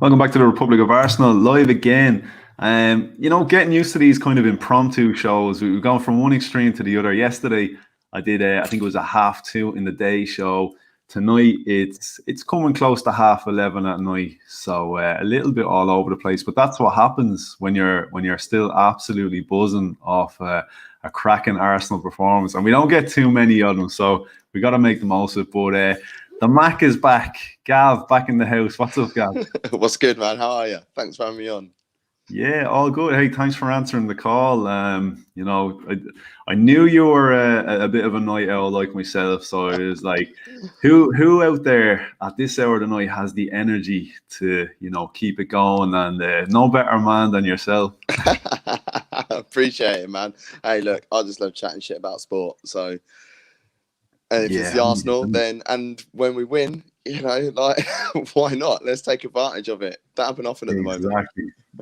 Welcome back to the Republic of Arsenal, live again. Getting used to these kind of impromptu shows. We've gone from one extreme to the other. Yesterday, I did, I think it was a 2:30 in the day show. Tonight, it's coming close to 11:30 at night. So a little bit all over the place. But that's what happens when you're still absolutely buzzing off a cracking Arsenal performance. And we don't get too many of them, so we got to make the most of it. But the Mac is back. Gav, back in the house. What's up, Gav? What's good, man? How are you? Thanks for having me on. Yeah, all good. Hey, thanks for answering the call. I knew you were a bit of a night owl like myself, so it was like, who out there at this hour of the night has the energy to, keep it going? And no better man than yourself. Appreciate it, man. Hey, look, I just love chatting shit about sport. So, and if it's the Arsenal, then and when we win, why not? Let's take advantage of it. That happen often at the moment.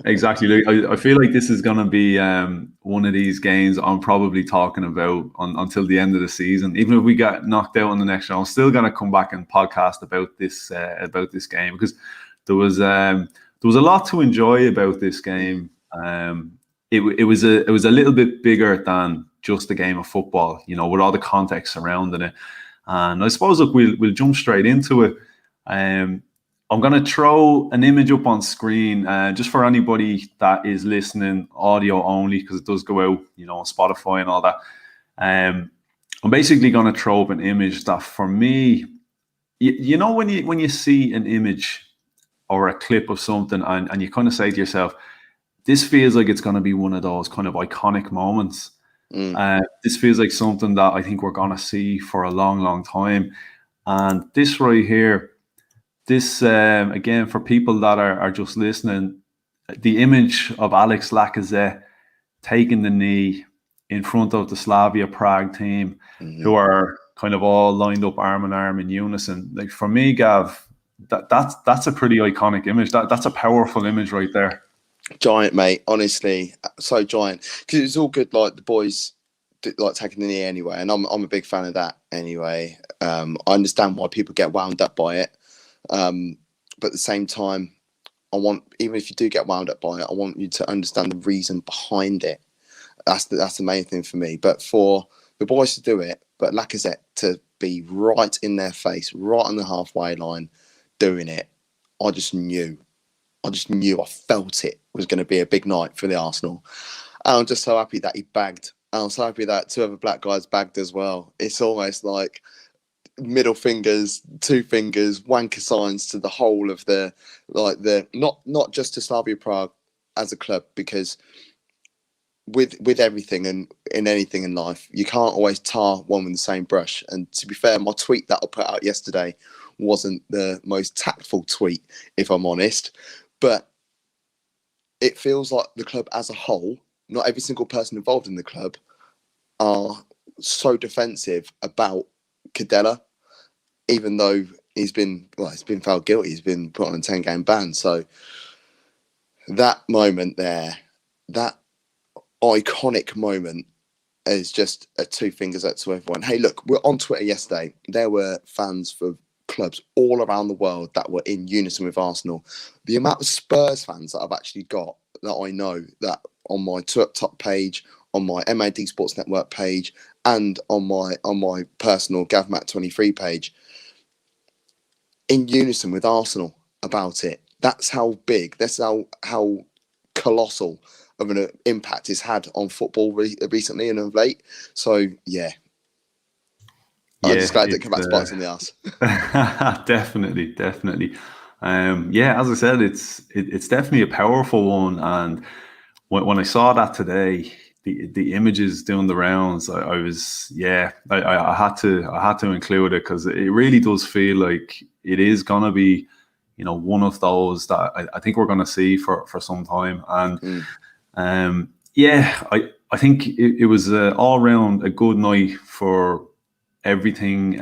Exactly. I feel like this is going to be one of these games I'm probably talking about until the end of the season. Even if we get knocked out in the next round, I'm still going to come back and podcast about this game, because there was a lot to enjoy about this game. It was a little bit bigger than just a game of football, with all the context surrounding it. And I suppose, look, we'll jump straight into it. I'm going to throw an image up on screen just for anybody that is listening audio only, because it does go out, on Spotify and all that. I'm basically going to throw up an image that, for me, when you see an image or a clip of something and you kind of say to yourself, this feels like it's going to be one of those kind of iconic moments. This feels like something that I think we're going to see for a long, long time. And this right here, this, again, for people that are just listening, the image of Alex Lacazette taking the knee in front of the Slavia Prague team, who are kind of all lined up arm in arm in unison. Like, for me, Gav, that's a pretty iconic image. That's a powerful image right there. Giant, mate. Honestly, so giant. Because it's all good, like the boys like taking the knee anyway, and I'm a big fan of that anyway. I understand why people get wound up by it. But at the same time, even if you do get wound up by it, I want you to understand the reason behind it. That's the main thing for me. But for the boys to do it, but Lacazette to be right in their face, right on the halfway line, doing it, I just knew, I felt it was going to be a big night for the Arsenal. And I'm just so happy that he bagged. And I'm so happy that two other black guys bagged as well. It's almost like middle fingers, two fingers, wanker signs to the whole of not just to Slavia Prague as a club, because with everything and in anything in life, you can't always tar one with the same brush. And to be fair, my tweet that I put out yesterday wasn't the most tactful tweet, if I'm honest, but it feels like the club as a whole, not every single person involved in the club, are so defensive about Cadella, even though he's been found guilty. He's been put on a 10-game ban. So that moment there, that iconic moment, is just a two fingers up to everyone. Hey, look, we're on Twitter yesterday. There were fans for clubs all around the world that were in unison with Arsenal. The amount of Spurs fans that I've actually got, that I know, that on my top page, on my MAD Sports Network page, and on my personal GavMat23 page, in unison with Arsenal about it. That's how big, that's how colossal of an impact it's had on football recently and of late. So, yeah. I'm just glad it came back to bite us in the arse. Definitely. As I said, it's definitely a powerful one. And when I saw that today, the images doing the rounds, I had to include it, because it really does feel like it is gonna be, one of those that I think we're gonna see for some time. And I think it was all round a good night for everything.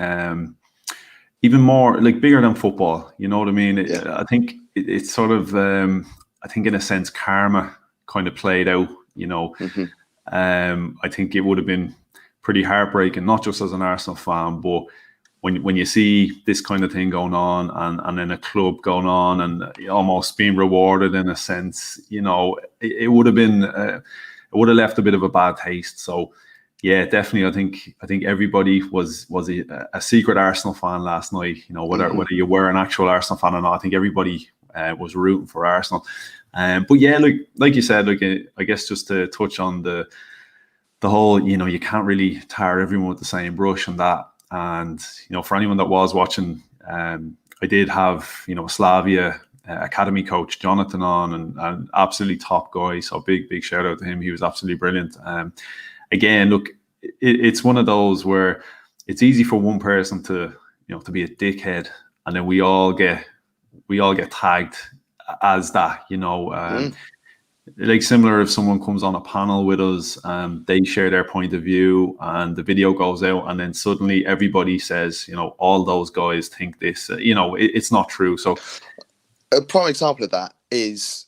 Even more like bigger than football, you know what I mean? I think it's sort of I think in a sense karma kind of played out, I think it would have been pretty heartbreaking, not just as an Arsenal fan, but when you see this kind of thing going on, and then a club going on and almost being rewarded in a sense, it would have been it would have left a bit of a bad taste. So yeah, definitely, I think everybody was a secret Arsenal fan last night. Whether you were an actual Arsenal fan or not, I think everybody was rooting for Arsenal. But yeah, like you said, I guess just to touch on the whole, you can't really tar everyone with the same brush and that. And for anyone that was watching, I did have Slavia academy coach Jonathan on, and absolutely top guy. So big shout out to him. He was absolutely brilliant. Again, look, it's one of those where it's easy for one person to to be a dickhead, and then we all get tagged as that. Like similar, if someone comes on a panel with us, they share their point of view and the video goes out, and then suddenly everybody says, all those guys think this. It's not true. So a prime example of that is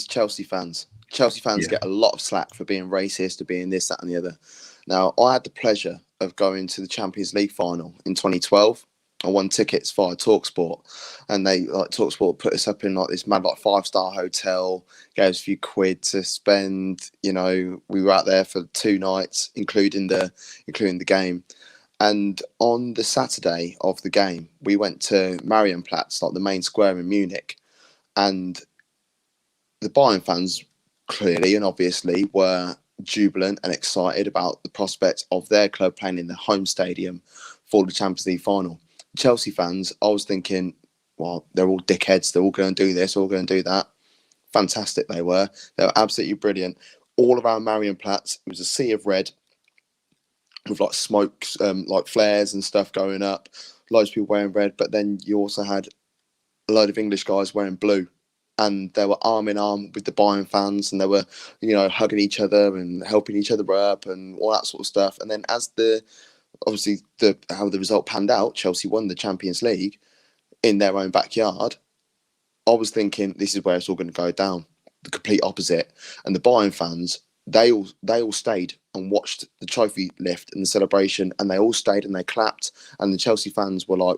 Chelsea fans. Chelsea fans get a lot of slack for being racist, or being this, that, and the other. Now, I had the pleasure of going to the Champions League final in 2012. I won tickets via TalkSport, and TalkSport put us up in this mad 5-star hotel, gave us a few quid to spend. We were out there for 2 nights, including the game. And on the Saturday of the game, we went to Marienplatz, the main square in Munich, and the Bayern fans clearly and obviously were jubilant and excited about the prospect of their club playing in the home stadium for the Champions League final. Chelsea fans, I was thinking, well, they're all dickheads. They're all going to do this, all going to do that. Fantastic they were. They were absolutely brilliant. All around Marienplatz, it was a sea of red with smokes, flares and stuff going up. Loads of people wearing red, but then you also had a load of English guys wearing blue. And they were arm in arm with the Bayern fans, and they were, hugging each other and helping each other up and all that sort of stuff. And then as how the result panned out, Chelsea won the Champions League in their own backyard. I was thinking, this is where it's all going to go down. The complete opposite. And the Bayern fans, they all stayed and watched the trophy lift and the celebration, and they all stayed and they clapped. And the Chelsea fans were like,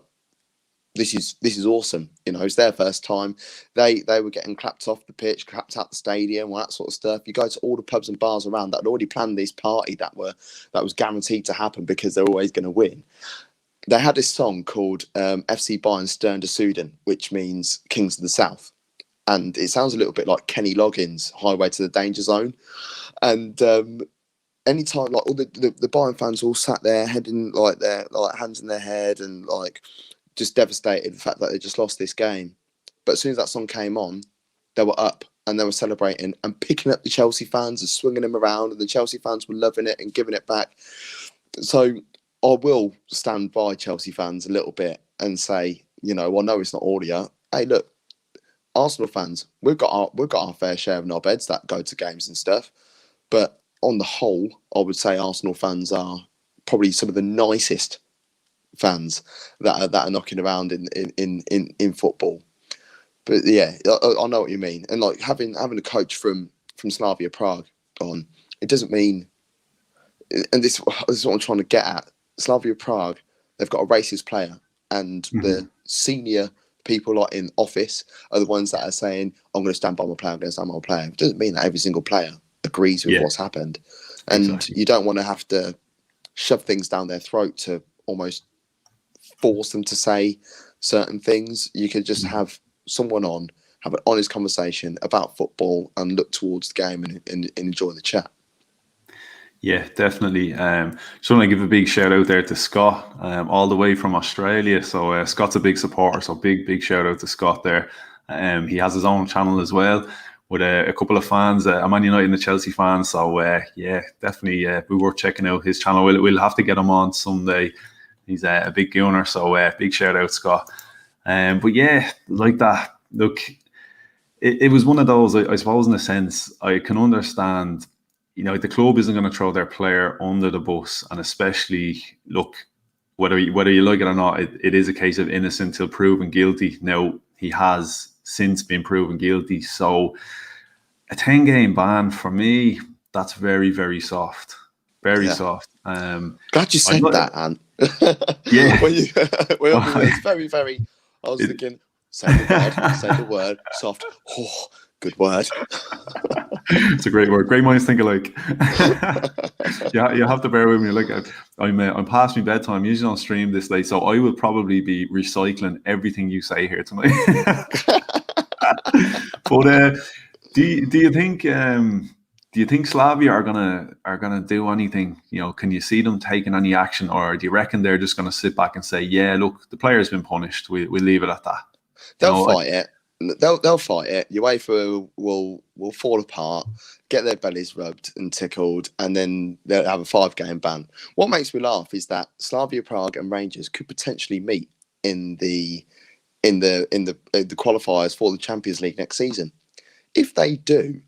this is awesome. It's their first time. They were getting clapped off the pitch, clapped out the stadium, all that sort of stuff. You go to all the pubs and bars around that had already planned this party that was guaranteed to happen because they're always going to win. They had this song called FC Bayern Stern de Süden, which means Kings of the South. And it sounds a little bit like Kenny Loggins' Highway to the Danger Zone. And anytime all the Bayern fans all sat there, head in their hands in their head, and just devastated the fact that they just lost this game. But as soon as that song came on, they were up and they were celebrating and picking up the Chelsea fans and swinging them around, and the Chelsea fans were loving it and giving it back. So I will stand by Chelsea fans a little bit and say, I know it's not all of you. Hey, look, Arsenal fans, we've got our fair share of knobheads that go to games and stuff. But on the whole, I would say Arsenal fans are probably some of the nicest fans that are knocking around in football. But yeah, I know what you mean. And having a coach from Slavia Prague on, it doesn't mean, and this is what I'm trying to get at. Slavia Prague, they've got a racist player, and the senior people in office are the ones that are saying, I'm going to stand by my player, I'm going to stand by my player. It doesn't mean that every single player agrees with what's happened. And you don't want to have to shove things down their throat to almost force them to say certain things. You could just have someone on, have an honest conversation about football, and look towards the game and enjoy the chat. Yeah, definitely. Just want to give a big shout out there to Scott, all the way from Australia. So Scott's a big supporter, so big shout out to Scott there. He has his own channel as well with a couple of fans, a Man United and a Chelsea fans. So yeah, definitely we were checking out his channel. We'll have to get him on someday. He's a big gooner, so big shout out, Scott. But yeah, like that. Look, it was one of those. I suppose, in a sense, I can understand. The club isn't going to throw their player under the bus, and especially, look, whether you like it or not, it is a case of innocent till proven guilty. Now, he has since been proven guilty, so a 10-game ban for me, that's very, very soft, very soft. Glad you said that, Ant. Yeah. It's very, very. I was thinking, say the word, soft. Oh, good word. It's a great word. Great minds think alike. Yeah, you have to bear with me. Like I'm past my bedtime. I'm usually on stream this late, so I will probably be recycling everything you say here tonight. But do you think Slavia are gonna do anything? You know, can you see them taking any action, or do you reckon they're just gonna sit back and say, "Yeah, look, the player's been punished. We'll leave it at that." They'll fight it. They'll fight it. UEFA will fall apart, get their bellies rubbed and tickled, and then they'll have a 5-game ban. What makes me laugh is that Slavia Prague and Rangers could potentially meet in the qualifiers for the Champions League next season. If they do,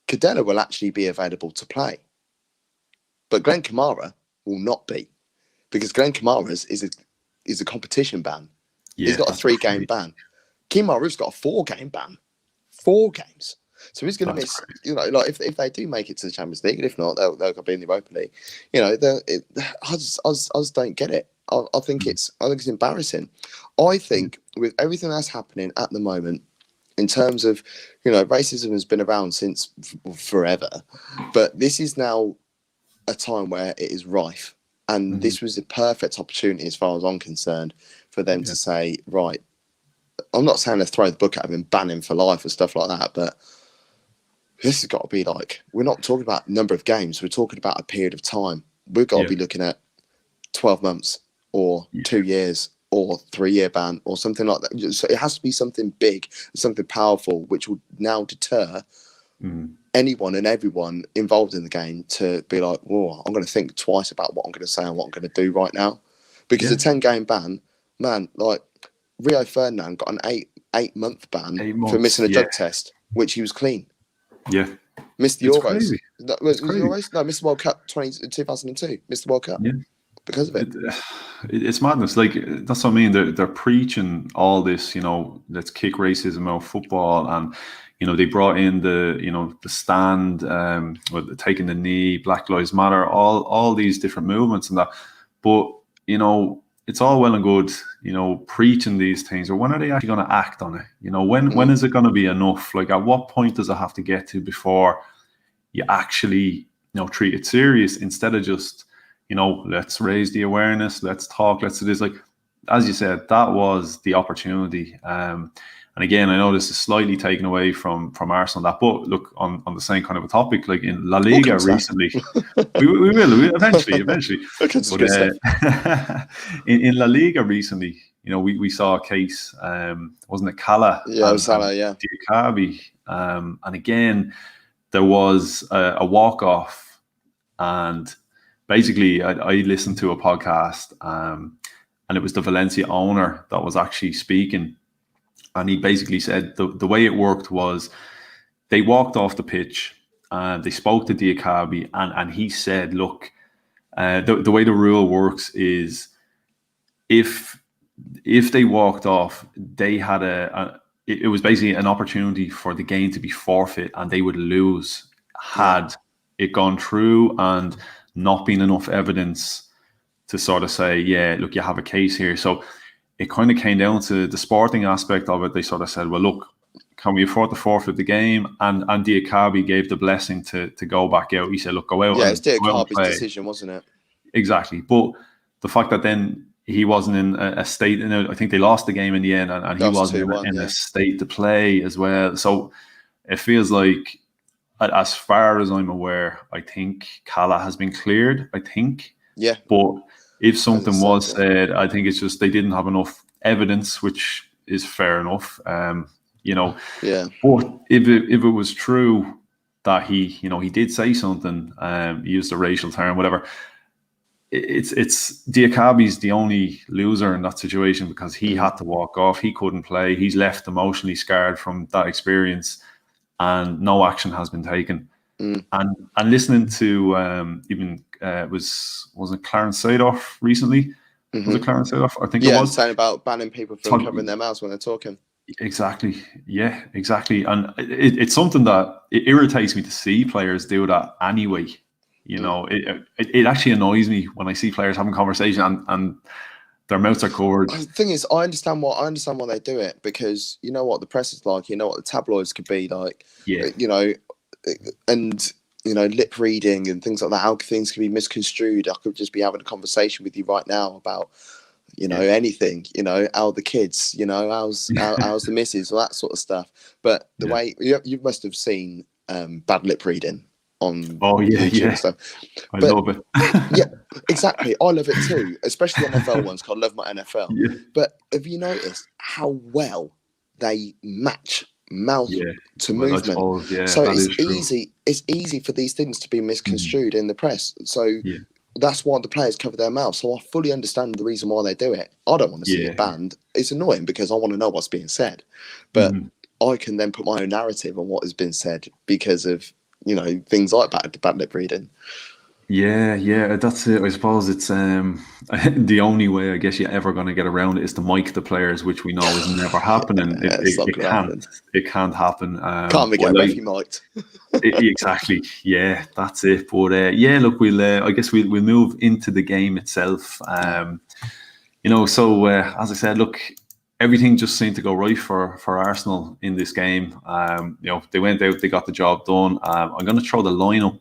Cadella will actually be available to play, but Glenn Kamara will not be, because Glenn Kamara is a competition ban. He's got a 3-game ban. Kimaru's got a 4-game ban. 4 games. So he's going to miss, crazy. You know, like if they do make it to the Champions League, and if not, they'll be in the Europa League. You know, I just don't get it. I think it's embarrassing. I think with everything that's happening at the moment, in terms of, you know, racism has been around since forever, but this is now a time where it is rife. And this was the perfect opportunity, as far as I'm concerned, for them to say, right, I'm not saying let's throw the book at him and ban him for life or stuff like that, but this has got to be like, we're not talking about number of games, we're talking about a period of time. We've got to be looking at 12 months or 2 years or 3-year ban or something like that. So it has to be something big, something powerful, which will now deter anyone and everyone involved in the game to be like, whoa, I'm going to think twice about what I'm going to say and what I'm going to do right now. Because a 10-game ban, man, like Rio Ferdinand got an 8-month ban for missing a drug test, which he was clean. Yeah. Missed the Euros. Crazy. Was Euros? No, missed the World Cup 2002. Missed the World Cup. Yeah. Because of it. It's madness. Like, that's what I mean. They're preaching all this, you know, let's kick racism out of football. And, you know, they brought in the stand, taking the knee, Black Lives Matter, all these different movements and that. But, you know, it's all well and good, you know, preaching these things, or when are they actually going to act on it? You know, when is it going to be enough? Like, at what point does it have to get to before you actually, you know, treat it serious, instead of just, you know, let's raise the awareness, let's talk, let's do this. Like, as you said, that was the opportunity. And again, I know this is slightly taken away from Arsenal, that, but look, on the same kind of a topic, like in La Liga recently, we will eventually. But, in La Liga recently, you know, we saw a case, wasn't it Cala? Yeah, it was Cala, yeah. Diakabi. And again, there was a walk-off, and basically I listened to a podcast, and it was the Valencia owner that was actually speaking. And he basically said the way it worked was they walked off the pitch, they spoke to Diakabi, and he said, look, the way the rule works is if they walked off, they had it was basically an opportunity for the game to be forfeit, and they would lose had it gone through and not been enough evidence to sort of say, yeah, look, you have a case here. So it kind of came down to the sporting aspect of it. They sort of said, well, look, can we afford to forfeit the game? And Diakabi gave the blessing to go back out. He said, look, go out. Yeah, it's Diakabi's decision, wasn't it? Exactly. But the fact that then he wasn't in a state, I think they lost the game in the end, and he wasn't in a state to play as well. So it feels like, as far as I'm aware, I think Cala has been cleared, I think. Yeah. But if something was said, I think it's just they didn't have enough evidence, which is fair enough. You know. Yeah. But if it was true that he did say something, he used a racial term, whatever, it's Diakabi's the only loser in that situation, because he had to walk off. He couldn't play. He's left emotionally scarred from that experience, and no action has been taken. And listening to even was it Clarence Seedorf recently? Was it Clarence Seedorf? I think it was saying about banning people from covering their mouths when they're talking. Exactly. Yeah, exactly. And it's something that it irritates me to see players do that anyway. It actually annoys me when I see players having conversation and their mouths are covered. The thing is, I understand why they do it, because you know what the press is like. You know what the tabloids could be like. Yeah. And lip reading and things like that. How things can be misconstrued. I could just be having a conversation with you right now about anything. How are the kids? How's the missus, all that sort of stuff. But the way you must have seen bad lip reading on YouTube and stuff. I love it. Yeah, exactly. I love it too, especially NFL ones, because I love my NFL. Yeah. But have you noticed how well they match mouth to movement? So it's easy. It's easy for these things to be misconstrued in the press. So that's why the players cover their mouth. So I fully understand the reason why they do it. I don't want to see it banned. It's annoying because I want to know what's being said, but I can then put my own narrative on what has been said because of things like bad lip reading. Yeah, that's it. I suppose it's the only way I guess you're ever going to get around it is to mic the players, which we know is never happening. It can't happen. Can't we get a referee mic'd? Exactly. Yeah, that's it. But look, I guess we'll move into the game itself. So as I said, look, everything just seemed to go right for Arsenal in this game. They went out, they got the job done. I'm going to throw the lineup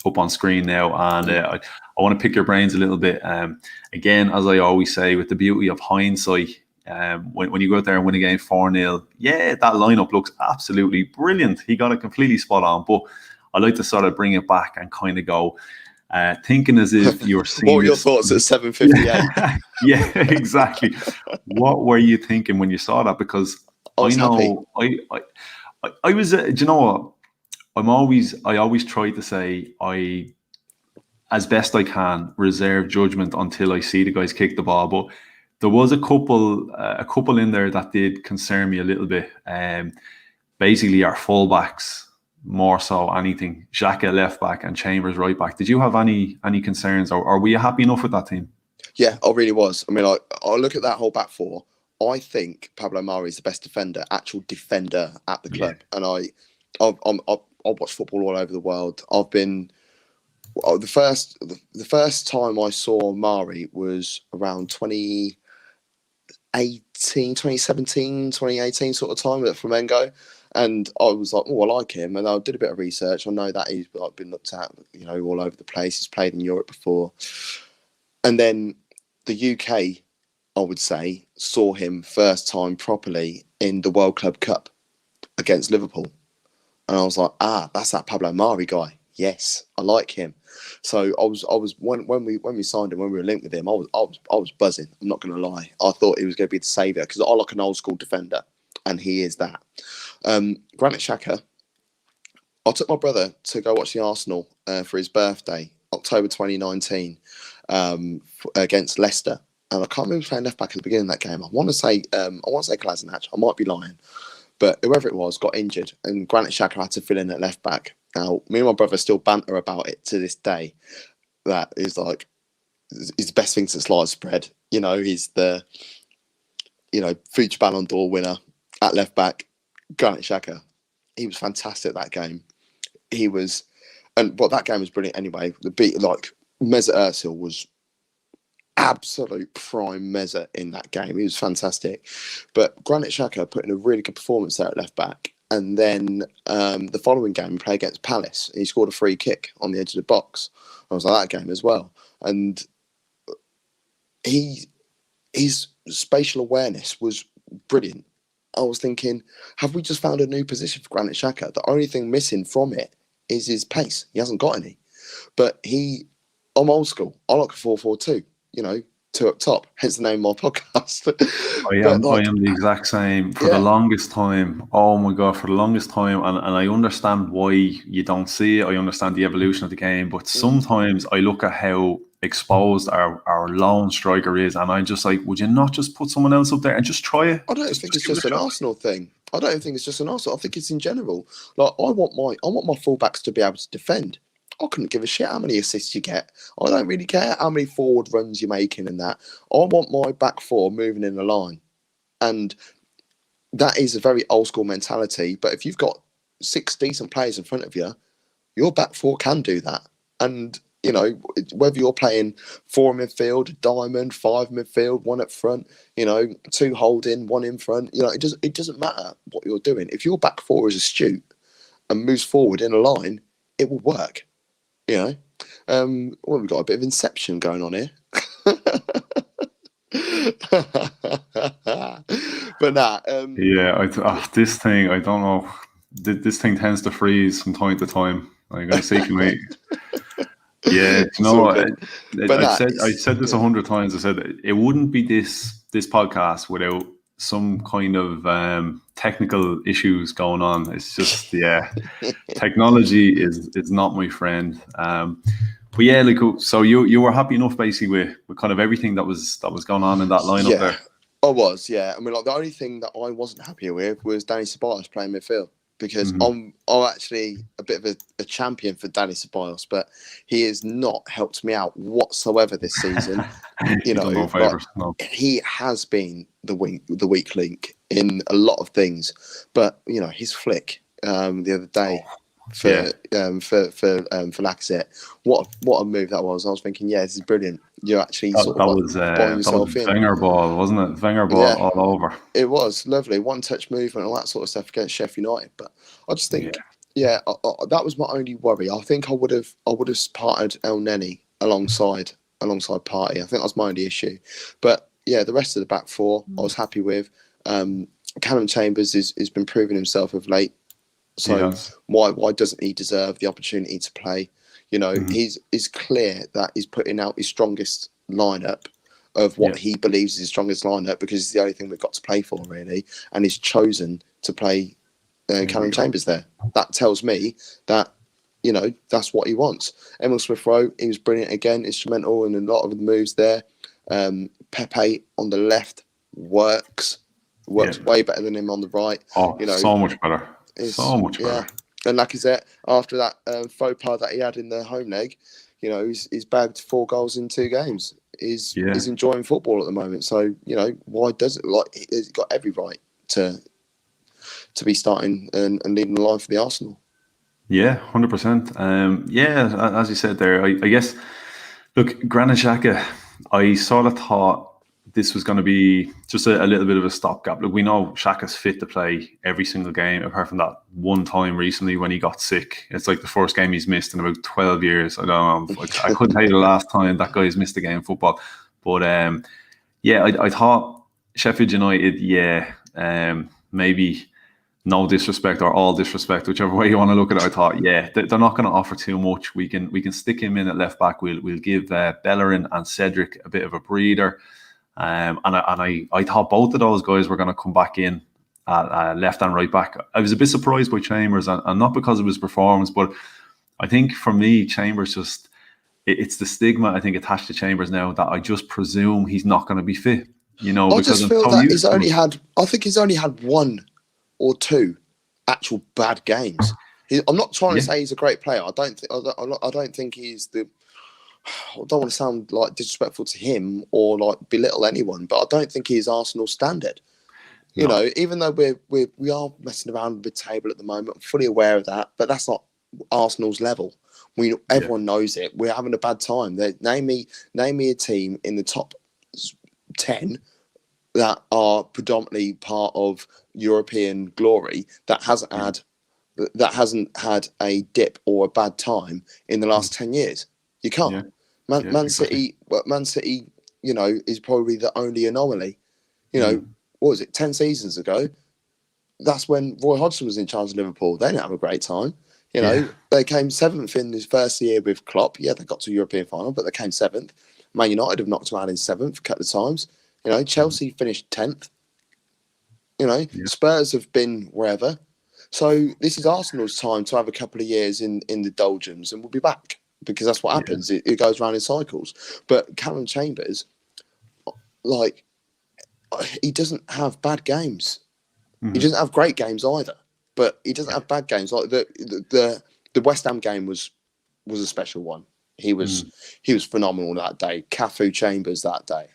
up on screen now, and I want to pick your brains a little bit. Again, as I always say, with the beauty of hindsight, when you go out there and win a game 4-0, that lineup looks absolutely brilliant. He got it completely spot on, but I like to sort of bring it back and kind of go, thinking as if you're seeing. What were your thoughts at 7:58? Yeah, exactly. What were you thinking when you saw that? Because I know happy. I was. Do you know what? I always try to say as best I can, reserve judgment until I see the guys kick the ball. But there was a couple in there that did concern me a little bit. Basically, our fullbacks more so anything. Xhaka left back and Chambers right back. Did you have any concerns, or were you happy enough with that team? Yeah, I really was. I mean, I look at that whole back four. I think Pablo Mari is the best actual defender at the club, and I've watched football all over the world. I've been the first time I saw Mari was around 2017, 2018 sort of time at Flamengo, and I was like, I like him, and I did a bit of research. I know that he's been looked at, all over the place. He's played in Europe before, and then the UK, I would say, saw him first time properly in the World Club Cup against Liverpool. And I was like, that's that Pablo Mari guy. Yes, I like him. So I was when we signed him, when we were linked with him, I was buzzing. I'm not going to lie. I thought he was going to be the saviour, because I like an old school defender, and he is that. Granit Xhaka. I took my brother to go watch the Arsenal for his birthday, October 2019, against Leicester, and I can't remember playing left back at the beginning of that game. I want to say Kolasinac. I might be lying. But whoever it was got injured, and Granit Xhaka had to fill in at left back. Now, me and my brother still banter about it to this day. That is like his the best thing since sliced bread. He's the future Ballon d'Or winner at left back. Granit Xhaka, he was fantastic that game. He was, that game was brilliant anyway. The beat Mesut Özil was absolute prime Mesut in that game. He was fantastic. But Granit Xhaka put in a really good performance there at left back. And then the following game, we played against Palace. He scored a free kick on the edge of the box. I was like, that game as well. And his spatial awareness was brilliant. I was thinking, have we just found a new position for Granit Xhaka? The only thing missing from it is his pace. He hasn't got any. But I'm old school. I like a 4-4-2. 2 up top, hence the name of my podcast. I am the exact same. For the longest time, oh my God, for the longest time, and I understand why you don't see it. I understand the evolution of the game, but sometimes I look at how exposed our lone striker is, and I'm just like, would you not just put someone else up there and just try it? I don't think it's just an Arsenal thing. I don't think it's just an Arsenal. I think it's in general. Like, I want my fullbacks to be able to defend. I couldn't give a shit how many assists you get. I don't really care how many forward runs you're making and that. I want my back four moving in a line. And that is a very old school mentality. But if you've got 6 decent players in front of you, your back four can do that. And you know, whether you're playing 4 midfield, a diamond, 5 midfield, 1 up front, you know, 2 holding, 1 in front, you know, it doesn't matter what you're doing. If your back 4 is astute and moves forward in a line, it will work. You know, well, we've got a bit of inception going on here. But nah, Yeah, this thing, I don't know. This thing tends to freeze from time to time. I'm going to say to me, yeah, you it's know all what? good. But nah, I said this 100 times. I said it wouldn't be this podcast without some kind of technical issues going on. It's just, yeah, technology is not my friend. But yeah, like, so you were happy enough basically with kind of everything that was going on in that lineup yeah, there. I was. Yeah, I mean, like the only thing that I wasn't happy with was Danny Ceballos playing midfield because I'm actually a bit of a champion for Danny Ceballos, but he has not helped me out whatsoever this season. You know, done no like favors. No. he has been the weak link in a lot of things, but you know his flick the other day for Lacazette, what a move that was. I was thinking, yeah, this is brilliant. You're actually sort of like buying yourself in. Wenger ball, wasn't it? Wenger ball Yeah, all over. it was lovely, 1-touch movement, all that sort of stuff against Sheffield United. But I just think, that was my only worry. I think I would have parted El Neni alongside Partey. I think that was my only issue. But yeah, the rest of the back 4 I was happy with. Callum Chambers has been proving himself of late. So why doesn't he deserve the opportunity to play? You know, it's clear that he's putting out his strongest lineup of what he believes is his strongest lineup because it's the only thing we've got to play for, really. And he's chosen to play Callum Chambers there. That tells me that, you know, that's what he wants. Emil Smith-Rowe, he was brilliant again, instrumental in a lot of the moves there. Pepe on the left works way better than him on the right. Oh, you know, so much better. So much better. Yeah. And Lacazette, after that faux pas that he had in the home leg, you know, he's bagged 4 goals in 2 games. He's enjoying football at the moment. So, you know, why does it? Like, he's got every right to be starting and leading the line for the Arsenal. Yeah, 100%. Yeah, as you said there, I guess, look, Granit Xhaka, I sort of thought this was going to be just a little bit of a stopgap. Look, we know Xhaka's fit to play every single game, apart from that one time recently when he got sick. It's like the first game he's missed in about 12 years. I don't know. I couldn't tell you the last time that guy's missed a game of football. But yeah, I thought Sheffield United, maybe no disrespect or all disrespect, whichever way you want to look at it. I thought, they're not going to offer too much. We can stick him in at left back. We'll give Bellerin and Cedric a bit of a breather. And I thought both of those guys were going to come back in at left and right back. I was a bit surprised by Chambers, and not because of his performance, but I think for me, Chambers just, it's the stigma I think attached to Chambers now that I just presume he's not going to be fit. You know, I just feel that he's only had 1 or 2 actual bad games. I'm not trying to say he's a great player. I don't think he's the. I don't want to sound like disrespectful to him or like belittle anyone, but I don't think he's Arsenal standard. You know, even though we are messing around with the table at the moment, I'm fully aware of that, but that's not Arsenal's level. Everyone knows it. We're having a bad time. Name me a team in the top 10 that are predominantly part of European glory that hasn't had a dip or a bad time in the last 10 years. You can't. Man City, you know, is probably the only anomaly. You know, what was it, 10 seasons ago? That's when Roy Hodgson was in charge of Liverpool. They didn't have a great time. You know, they came 7th in his first year with Klopp. Yeah, they got to a European final, but they came 7th. Man United have knocked them out in 7th a couple of times. You know, Chelsea finished 10th. You know, Spurs have been wherever. So this is Arsenal's time to have a couple of years in the doldrums, and we'll be back. Because that's what happens. It goes around in cycles. But Callum Chambers, like, he doesn't have bad games. He doesn't have great games either. But he doesn't have bad games. Like the West Ham game was a special one. He was phenomenal that day. Cafu Chambers that day.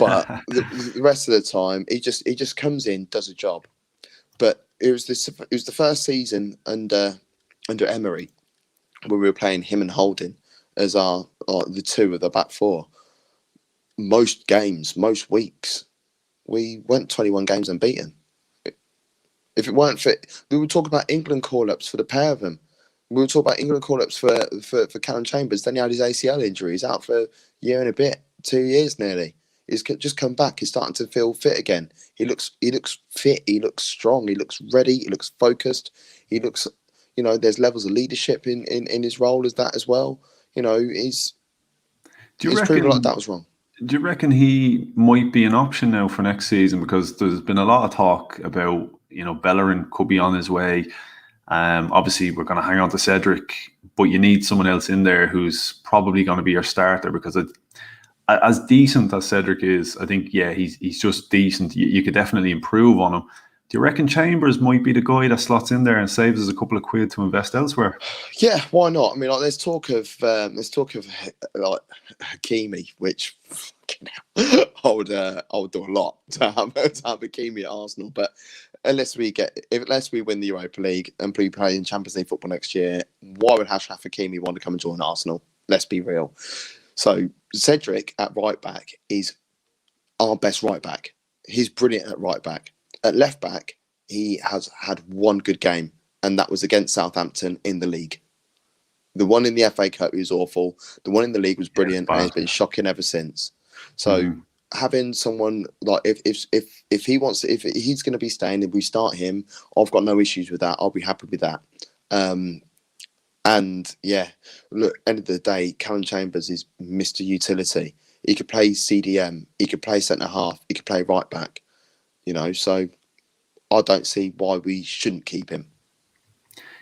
But the rest of the time, he just comes in, does a job. But it was the first season under Emery, when we were playing him and Holding, as our the two of the back four. Most games, most weeks, we went 21 games unbeaten. If it weren't for, we were talking about England call-ups for the pair of them. We were talking about England call-ups for Callum Chambers. Then he had his ACL injury. He's out for a year and a bit, 2 years nearly. He's just come back. He's starting to feel fit again. He looks fit. He looks strong. He looks ready. He looks focused. He looks, there's levels of leadership in his role as that as well. He's proven like that was wrong. Do you reckon he might be an option now for next season? Because there's been a lot of talk about, Bellerin could be on his way. Obviously, we're going to hang on to Cedric, but you need someone else in there who's probably going to be your starter, because as decent as Cedric is, I think, he's just decent. You could definitely improve on him. Do you reckon Chambers might be the guy that slots in there and saves us a couple of quid to invest elsewhere? Yeah, why not? I mean, like, there's talk of like Hakimi, which I would do a lot to have Hakimi at Arsenal. But unless we win the Europa League and play in Champions League football next year, why would Achraf Hakimi want to come and join Arsenal? Let's be real. So Cedric at right back is our best right back. He's brilliant at right back. At left back, he has had one good game, and that was against Southampton in the league. The one in the FA Cup was awful. The one in the league was brilliant, and it's been shocking ever since. So having someone like if he's going to be staying, if we start him, I've got no issues with that. I'll be happy with that. And yeah, look, end of the day, Callum Chambers is Mr. Utility. He could play CDM. He could play centre half. He could play right back. So I don't see why we shouldn't keep him.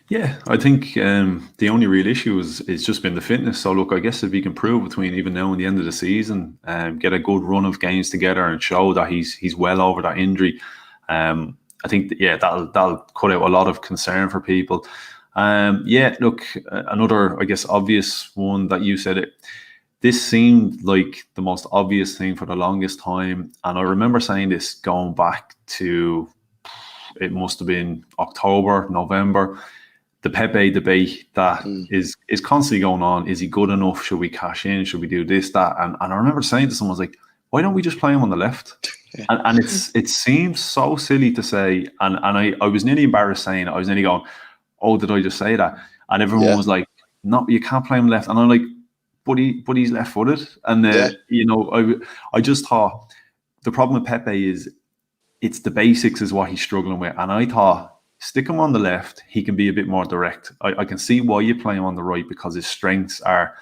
Yeah, I think the only real issue is just been the fitness. So look, I guess if he can prove between even now and the end of the season, get a good run of games together and show that he's well over that injury, I think that'll cut out a lot of concern for people. Look, another, I guess, obvious one that you said it. This seemed like the most obvious thing for the longest time. And I remember saying this going back to, it must have been October, November, the Pepe debate that is constantly going on. Is he good enough? Should we cash in? Should we do this, that? And I remember saying to someone, I was like, why don't we just play him on the left? Yeah. And it seems so silly to say. And I was nearly embarrassed saying it. I was nearly going, oh, did I just say that? And everyone was like, no, you can't play him left. And I'm like, but he's left-footed, and I just thought the problem with Pepe is it's the basics is what he's struggling with, and I thought stick him on the left, he can be a bit more direct. I can see why you play him on the right, because his strengths are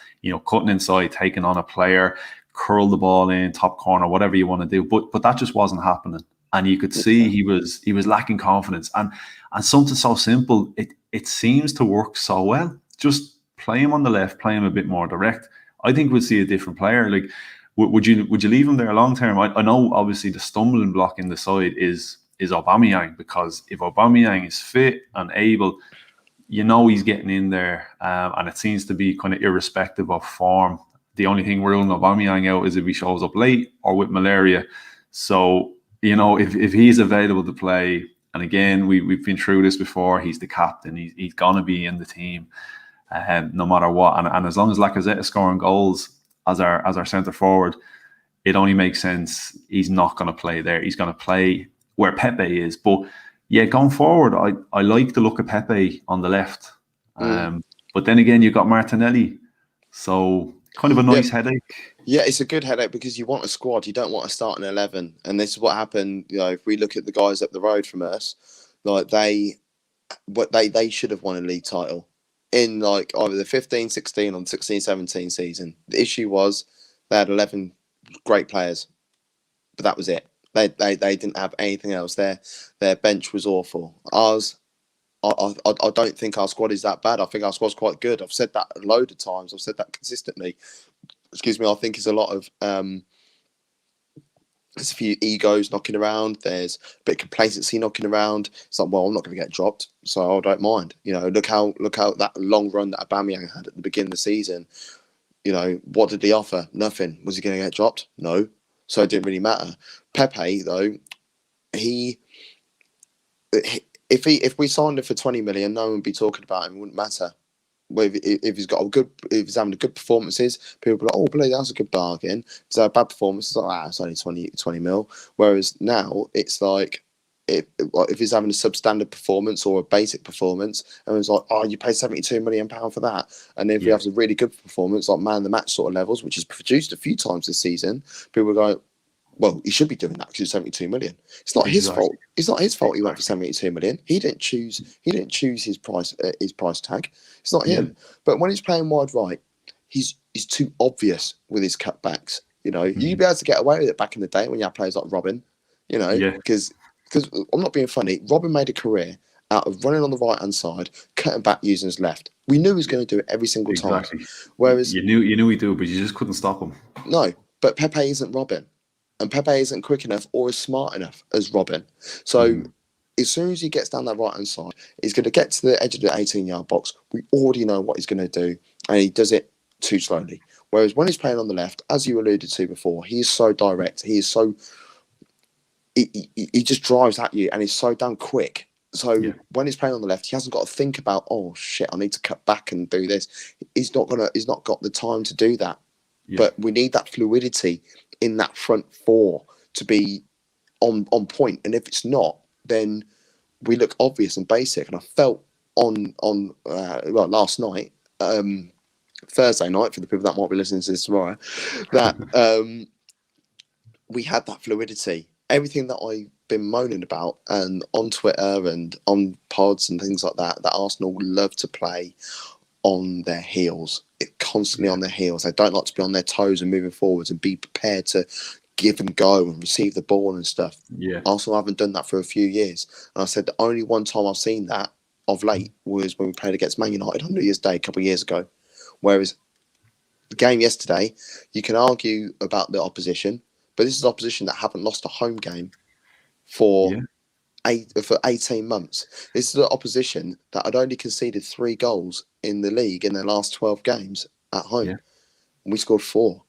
cutting inside, taking on a player, curl the ball in top corner, whatever you want to do. But that just wasn't happening, and you could see he was lacking confidence, and something so simple it seems to work so well. Just play him on the left, play him a bit more direct. I think we'll see a different player. Like, would you leave him there long term? I know obviously the stumbling block in the side is Aubameyang, because if Aubameyang is fit and able, he's getting in there, and it seems to be kind of irrespective of form. The only thing ruling Aubameyang out is if he shows up late or with malaria. So if he's available to play, and again we've been through this before, he's the captain. He's gonna be in the team. No matter what, and as long as Lacazette is scoring goals as our centre forward, it only makes sense. He's not going to play there. He's going to play where Pepe is. But yeah, going forward, I like the look of Pepe on the left. But then again, you've got Martinelli, so kind of a nice headache. Yeah, it's a good headache because you want a squad. You don't want to start an 11, and this is what happened. If we look at the guys up the road from us, like they should have won a league title in like either the 15-16 or the 16-17 season. The issue was they had 11 great players, but that was it. They didn't have anything else. Their bench was awful. Ours, I don't think our squad is that bad. I think our squad's quite good. I've said that a load of times. I've said that consistently. Excuse me. I think it's a lot of there's a few egos knocking around. There's a bit of complacency knocking around. It's like, well, I'm not going to get dropped, so I don't mind. Look how that long run that Aubameyang had at the beginning of the season. What did he offer? Nothing. Was he going to get dropped? No. So it didn't really matter. Pepe, though, if we signed him for 20 million, no one would be talking about him. It wouldn't matter. if he's got if he's having a good performances, people are like, oh, bloody, that's a good bargain. If he's had a bad performance, it's like, it's only 20 mil. Whereas now it's like, if he's having a substandard performance or a basic performance, and it's like, oh, you pay £72 million for that. And if he has a really good performance, like man of the match sort of levels, which is produced a few times this season, people go, well, he should be doing that because it's 72 million. It's not his fault. It's not his fault he went for 72 million. He didn't choose his price tag. It's not him. But when he's playing wide right, he's too obvious with his cutbacks. You know, you'd be able to get away with it back in the day when you had players like Robin. You know, because I'm not being funny. Robin made a career out of running on the right hand side, cutting back using his left. We knew he was going to do it every single time. Whereas you knew he'd do it, but you just couldn't stop him. No, but Pepe isn't Robin. And Pepe isn't quick enough or as smart enough as Robin. So as soon as he gets down that right-hand side, he's going to get to the edge of the 18-yard box. We already know what he's going to do, and he does it too slowly. Whereas when he's playing on the left, as you alluded to before, he is so direct. He is so... He just drives at you, and he's so damn quick. So when he's playing on the left, he hasn't got to think about, oh, shit, I need to cut back and do this. He's not got the time to do that. But we need that fluidity in that front four to be on point. And if it's not, then we look obvious and basic. And I felt last night, Thursday night, for the people that might be listening to this tomorrow, that we had that fluidity. Everything that I've been moaning about and on Twitter and on pods and things like that Arsenal love to play on their heels, constantly on their heels. They don't like to be on their toes and moving forwards and be prepared to give and go and receive the ball and stuff. Arsenal haven't done that for a few years. And I said the only one time I've seen that of late was when we played against Man United on New Year's Day a couple of years ago. Whereas the game yesterday, you can argue about the opposition, but this is opposition that haven't lost a home game for 18 months. This is the opposition that had only conceded 3 goals in the league in their last 12 games at home. We scored 4.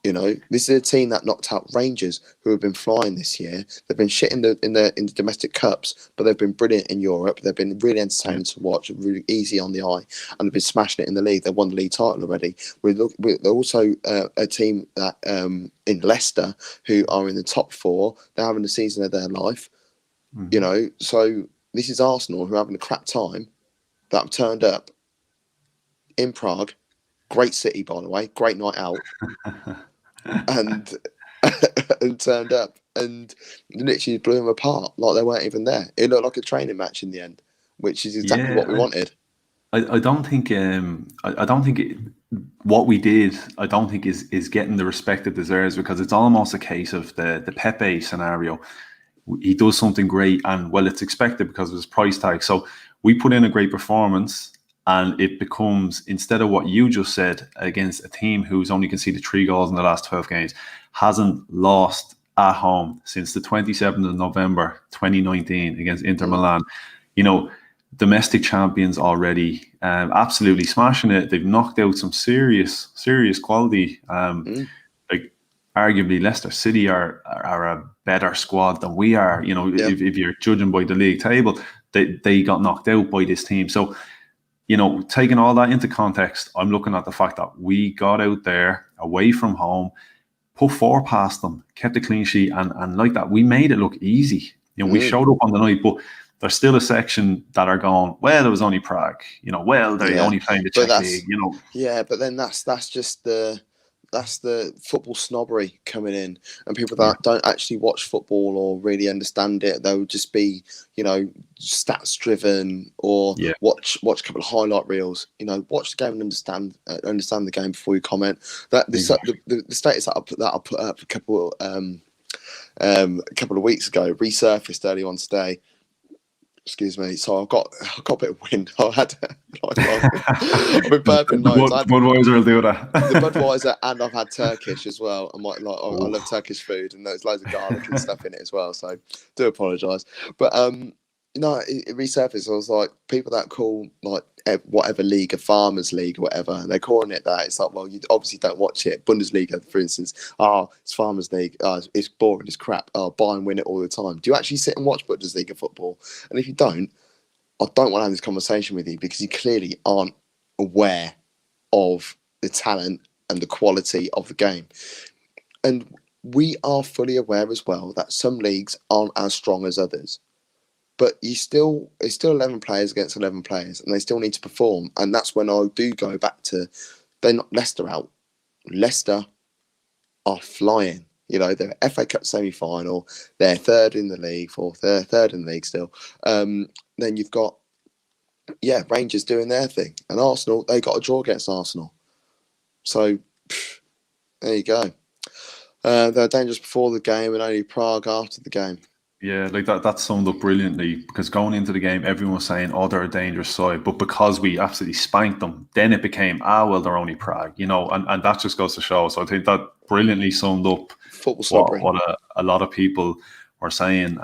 You know, this is a team that knocked out Rangers, who have been flying this year. They've been shit in the domestic cups, but they've been brilliant in Europe. They've been really entertaining to watch, really easy on the eye, and they've been smashing it in the league. They've won the league title already. They're also a team that in Leicester, who are in the top 4. They're having the season of their life. You know, so this is Arsenal, who are having a crap time, that have turned up in Prague. Great city, by the way. Great night out. and turned up and literally blew them apart like they weren't even there. It looked like a training match in the end, which is exactly what we wanted. I don't think what we did, I don't think is getting the respect it deserves, because it's almost a case of the Pepe scenario. He does something great, and well, it's expected because of his price tag. So we put in a great performance, and it becomes, instead of what you just said, against a team who's only conceded 3 goals in the last 12 games, hasn't lost at home since the 27th of November 2019 against Inter Milan. You know, domestic champions already, absolutely smashing it. They've knocked out some serious quality. Like arguably Leicester City are a better squad than we are. You know, if you're judging by the league table, they got knocked out by this team. So, you know, taking all that into context, I'm looking at the fact that we got out there away from home, put 4 past them, kept a clean sheet, and like that, we made it look easy. You know, we showed up on the night, but there's still a section that are going, well, it was only Prague. You know, well, they're only playing the Czech League, you know. Yeah, but then that's just the football snobbery coming in, and people that don't actually watch football or really understand it. They'll just be, you know, stats driven, or watch a couple of highlight reels. You know, watch the game and understand the game before you comment. That the status that I put up a couple of weeks ago resurfaced early on today. Excuse me. So I've got a bit of wind. I've been burping loads. Budweiser will do that. The Budweiser, and I've had Turkish as well. I love Turkish food, and there's loads of garlic and stuff in it as well. So do apologise. But it resurfaced. I was like, people that call like whatever league a farmers league or whatever, they're calling it that. It's like, well, you obviously don't watch it. Bundesliga, for instance, it's farmers league. It's boring, it's crap. Buy and win it all the time. Do you actually sit and watch Bundesliga football? And if you don't, I don't want to have this conversation with you, because you clearly aren't aware of the talent and the quality of the game. And we are fully aware as well that some leagues aren't as strong as others. But it's still 11 players against 11 players, and they still need to perform. And that's when I do go back to, they're not Leicester out. Leicester are flying. They're FA Cup semi-final. They're third in the league, third in the league still. Then you've got, Rangers doing their thing. And Arsenal, they got a draw against Arsenal. So, there you go. They were dangerous before the game and only Prague after the game. Yeah, like that summed up brilliantly, because going into the game, everyone was saying, oh, they're a dangerous side. But because we absolutely spanked them, then it became, well, they're only Prague, and that just goes to show. So I think that brilliantly summed up what a lot of people were saying.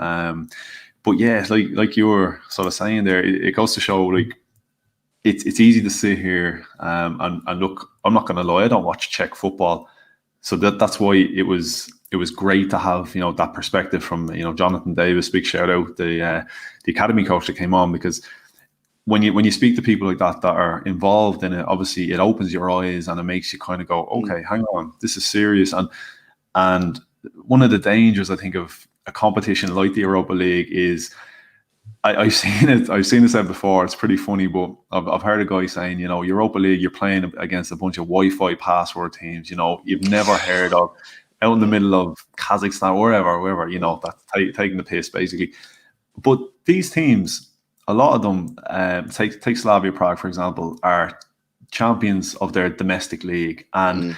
But yeah, like you were sort of saying there, it goes to show, like, it's easy to sit here and look, I'm not going to lie, I don't watch Czech football. So that's why it was great to have, that perspective from, Jonathan Davis. Big shout out the academy coach that came on, because when you speak to people like that are involved in it, obviously it opens your eyes and it makes you kind of go, okay, hang on, this is serious. And one of the dangers, I think, of a competition like the Europa League is, I've seen it said before, it's pretty funny, but I've heard a guy saying, Europa League, you're playing against a bunch of Wi-Fi password teams, you've never heard of, out in the middle of Kazakhstan, wherever, that's taking the piss, basically. But these teams, a lot of them, take Slavia Prague, for example, are champions of their domestic league. And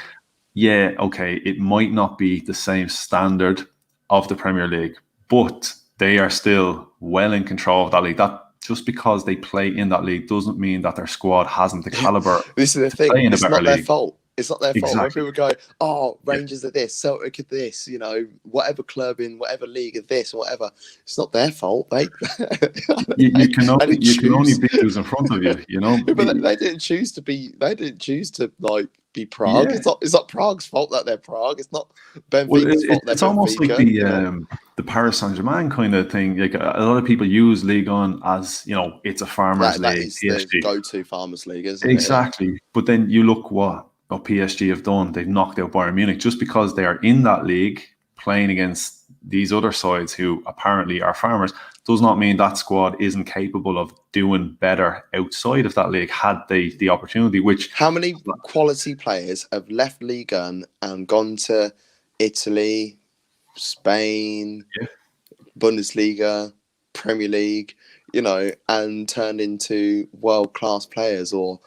yeah, okay, it might not be the same standard of the Premier League, but they are still well in control of that league. That just because they play in that league doesn't mean that their squad hasn't the caliber. This is the thing. It's not their fault. It's not their fault. When people go, oh, Rangers are this, Celtic are this, whatever club in whatever league are this, or whatever. It's not their fault. You can only beat who's in front of you. But they didn't choose to be. They didn't choose to be Prague. Yeah. It's not Prague's fault that they're Prague. It's not Benfica's fault. It's almost like the Paris Saint-Germain kind of thing. Like, a lot of people use Ligue 1 as, it's a farmers league. That is the go-to farmers league, isn't it? Exactly. But then you look what PSG have done. They've knocked out Bayern Munich just because they are in that league playing against these other sides who apparently are farmers. Does not mean that squad isn't capable of doing better outside of that league had they the opportunity. Which, how many quality players have left Ligue 1 and gone to Italy, Spain, Bundesliga, Premier League, and turned into world-class players or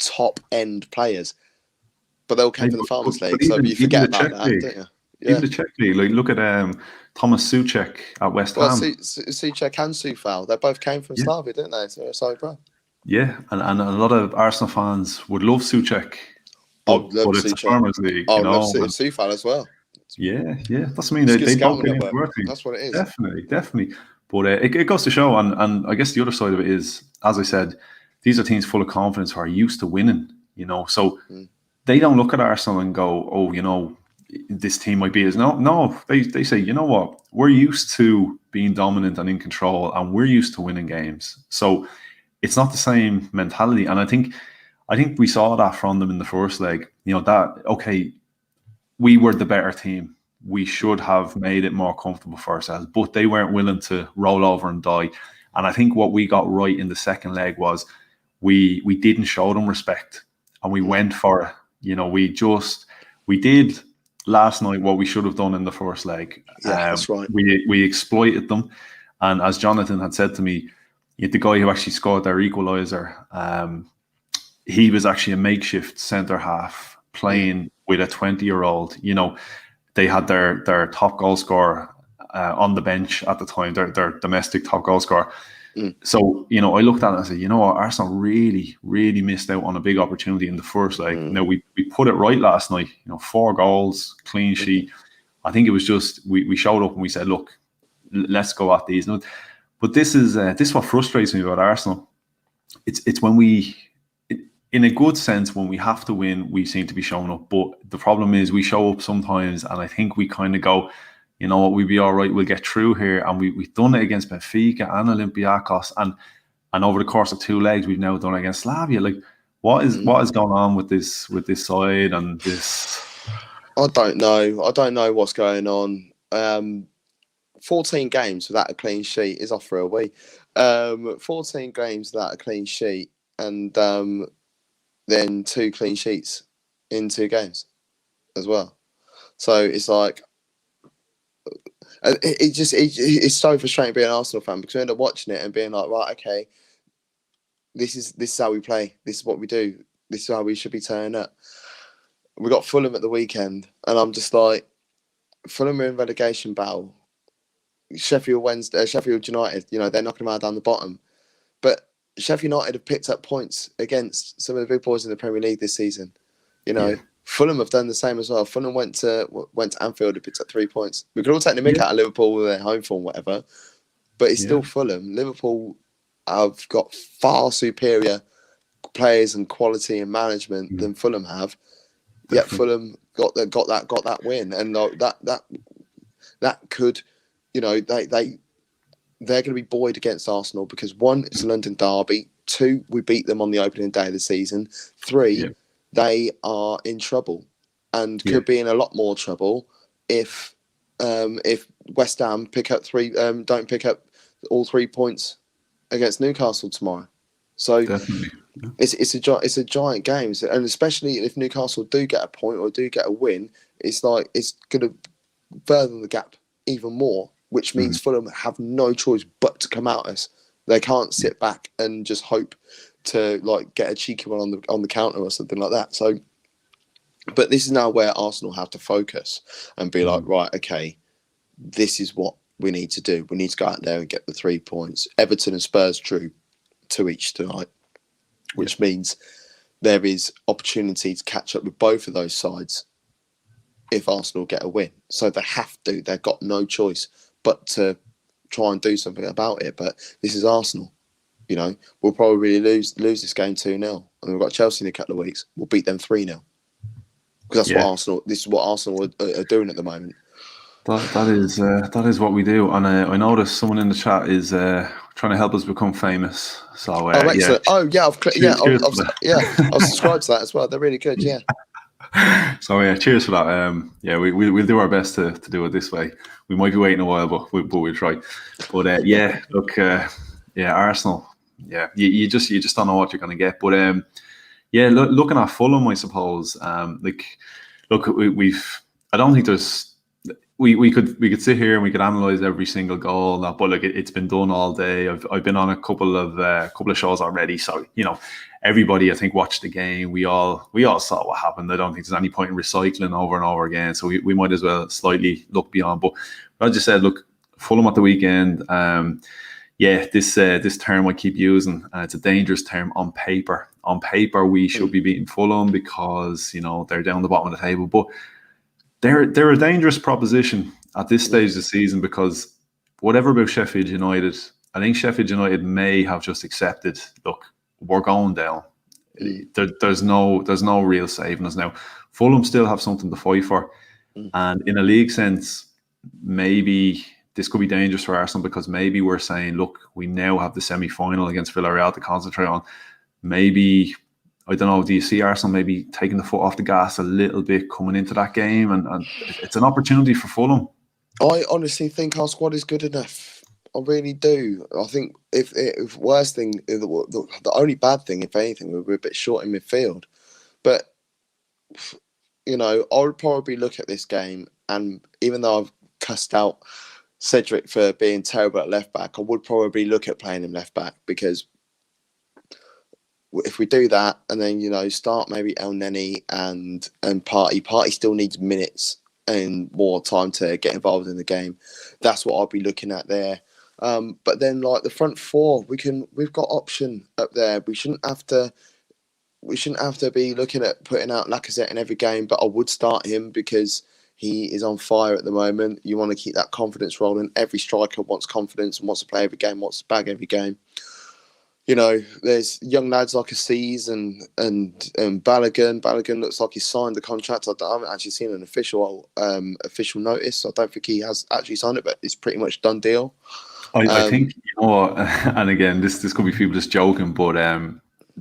top end players? But they all came from the Farmers League, so you forget about that, don't you? Yeah. Even the Czech League, like, look at Thomas Souček at West Ham. Souček and Soufal, they both came from Slavia, didn't they? So, bro. Yeah, and a lot of Arsenal fans would love Souček, but it's a Farmers League. I love Soufal as well. Yeah, that's what I mean. They both get into working. That's what it is. Definitely. But it goes to show, and I guess the other side of it is, as I said, these are teams full of confidence who are used to winning, so they don't look at Arsenal and go, oh, this team might be as no. They say, you know what, we're used to being dominant and in control, and we're used to winning games. So it's not the same mentality, and I think we saw that from them in the first leg. That, okay, we were the better team. We should have made it more comfortable for ourselves, but they weren't willing to roll over and die. And I think what we got right in the second leg was we didn't show them respect, and we went for it. We did last night what we should have done in the first leg. Yeah, that's right. We exploited them, and as Jonathan had said to me, the guy who actually scored their equaliser, he was actually a makeshift centre half playing with a 20-year-old. They had their top goal scorer on the bench at the time, their domestic top goal scorer. So, I looked at it and I said, Arsenal really, really missed out on a big opportunity in the first leg. Now, we put it right last night, 4 goals, clean sheet. I think it was just, we showed up and we said, look, let's go at these. But this is what frustrates me about Arsenal. It's when in a good sense, when we have to win, we seem to be showing up. But the problem is we show up sometimes and I think we kind of go, we'll be all right, we'll get through here. And we've done it against Benfica and Olympiacos. And over the course of 2 legs, we've now done it against Slavia. Like, What is going on with this side and this? I don't know. I don't know what's going on. 14 games without a clean sheet is off for a week. 14 games without a clean sheet, and then 2 clean sheets in 2 games as well. So it's like it's so frustrating being an Arsenal fan, because we end up watching it and being like, right, okay, this is how we play. This is what we do. This is how we should be turning up. We got Fulham at the weekend, and I'm just like, Fulham are in relegation battle. Sheffield United, they're knocking them out down the bottom. But Sheffield United have picked up points against some of the big boys in the Premier League this season. Fulham have done the same as well. Fulham went to Anfield and picked up 3 points. We could all take the mick out of Liverpool with their home form, whatever, but it's still Fulham. Liverpool have got far superior players and quality and management than Fulham have. Yet Fulham got that win, and that could, they're going to be buoyed against Arsenal because 1, it's a London derby. 2, we beat them on the opening day of the season. 3, they are in trouble and could be in a lot more trouble if West Ham don't pick up all 3 points against Newcastle tomorrow. So it's a giant game, and especially if Newcastle do get a point or do get a win, it's going to further the gap even more, which means Fulham have no choice but to come at us. They can't sit back and just hope to get a cheeky one on the counter or something like that. So, but this is now where Arsenal have to focus and be like, right, okay, this is what we need to do. We need to go out there and get the 3 points. Everton and Spurs drew 2 each tonight, which means there is opportunity to catch up with both of those sides if Arsenal get a win. So they have to. They've got no choice but to try and do something about it. But this is Arsenal. We'll probably lose this game 2-0. And we've got Chelsea in a couple of weeks. We'll beat them 3-0. Because this is what Arsenal are doing at the moment. That is what we do. And I noticed someone in the chat is trying to help us become famous. So excellent. I've subscribed to that as well. They're really good. Yeah. So cheers for that. We'll do our best to do it this way. We might be waiting a while, but we'll try. But Arsenal. Yeah, you just don't know what you're going to get. But looking at Fulham, I suppose. We've. I don't think there's. We could sit here and we could analyze every single goal, but it's been done all day. I've been on a couple of shows already, so everybody I think watched the game. We all saw what happened. I don't think there's any point in recycling over and over again. So we might as well slightly look beyond. But I just said, look, Fulham at the weekend. This term I keep using. It's a dangerous term on paper. On paper, we should be beating Fulham because they're down the bottom of the table, but they're a dangerous proposition at this stage of the season, because whatever about Sheffield United, I think Sheffield United may have just accepted, look, we're going down. There's no real saving us now. Fulham still have something to fight for. And in a league sense, maybe this could be dangerous for Arsenal, because maybe we're saying, look, we now have the semi-final against Villarreal to concentrate on. Maybe, I don't know, do you see Arsenal maybe taking the foot off the gas a little bit coming into that game? And it's an opportunity for Fulham. I honestly think our squad is good enough. I really do. I think if worst thing, the only bad thing, if anything, we're a bit short in midfield. But, I would probably look at this game, and even though I've cussed out Cedric for being terrible at left back, I would probably look at playing him left back, because if we do that and then start maybe El Neni and Party still needs minutes and more time to get involved in the game. That's what I'll be looking at there. But then the front four, we've got option up there. We shouldn't have to be looking at putting out Lacazette in every game, but I would start him because he is on fire at the moment. You want to keep that confidence rolling. Every striker wants confidence and wants to play every game, wants to bag every game. There's young lads like Assis and Balogun. Balogun looks like he's signed the contract. I haven't actually seen an official notice. I don't think he has actually signed it, but it's pretty much done deal. I think, and again, this could be people just joking, but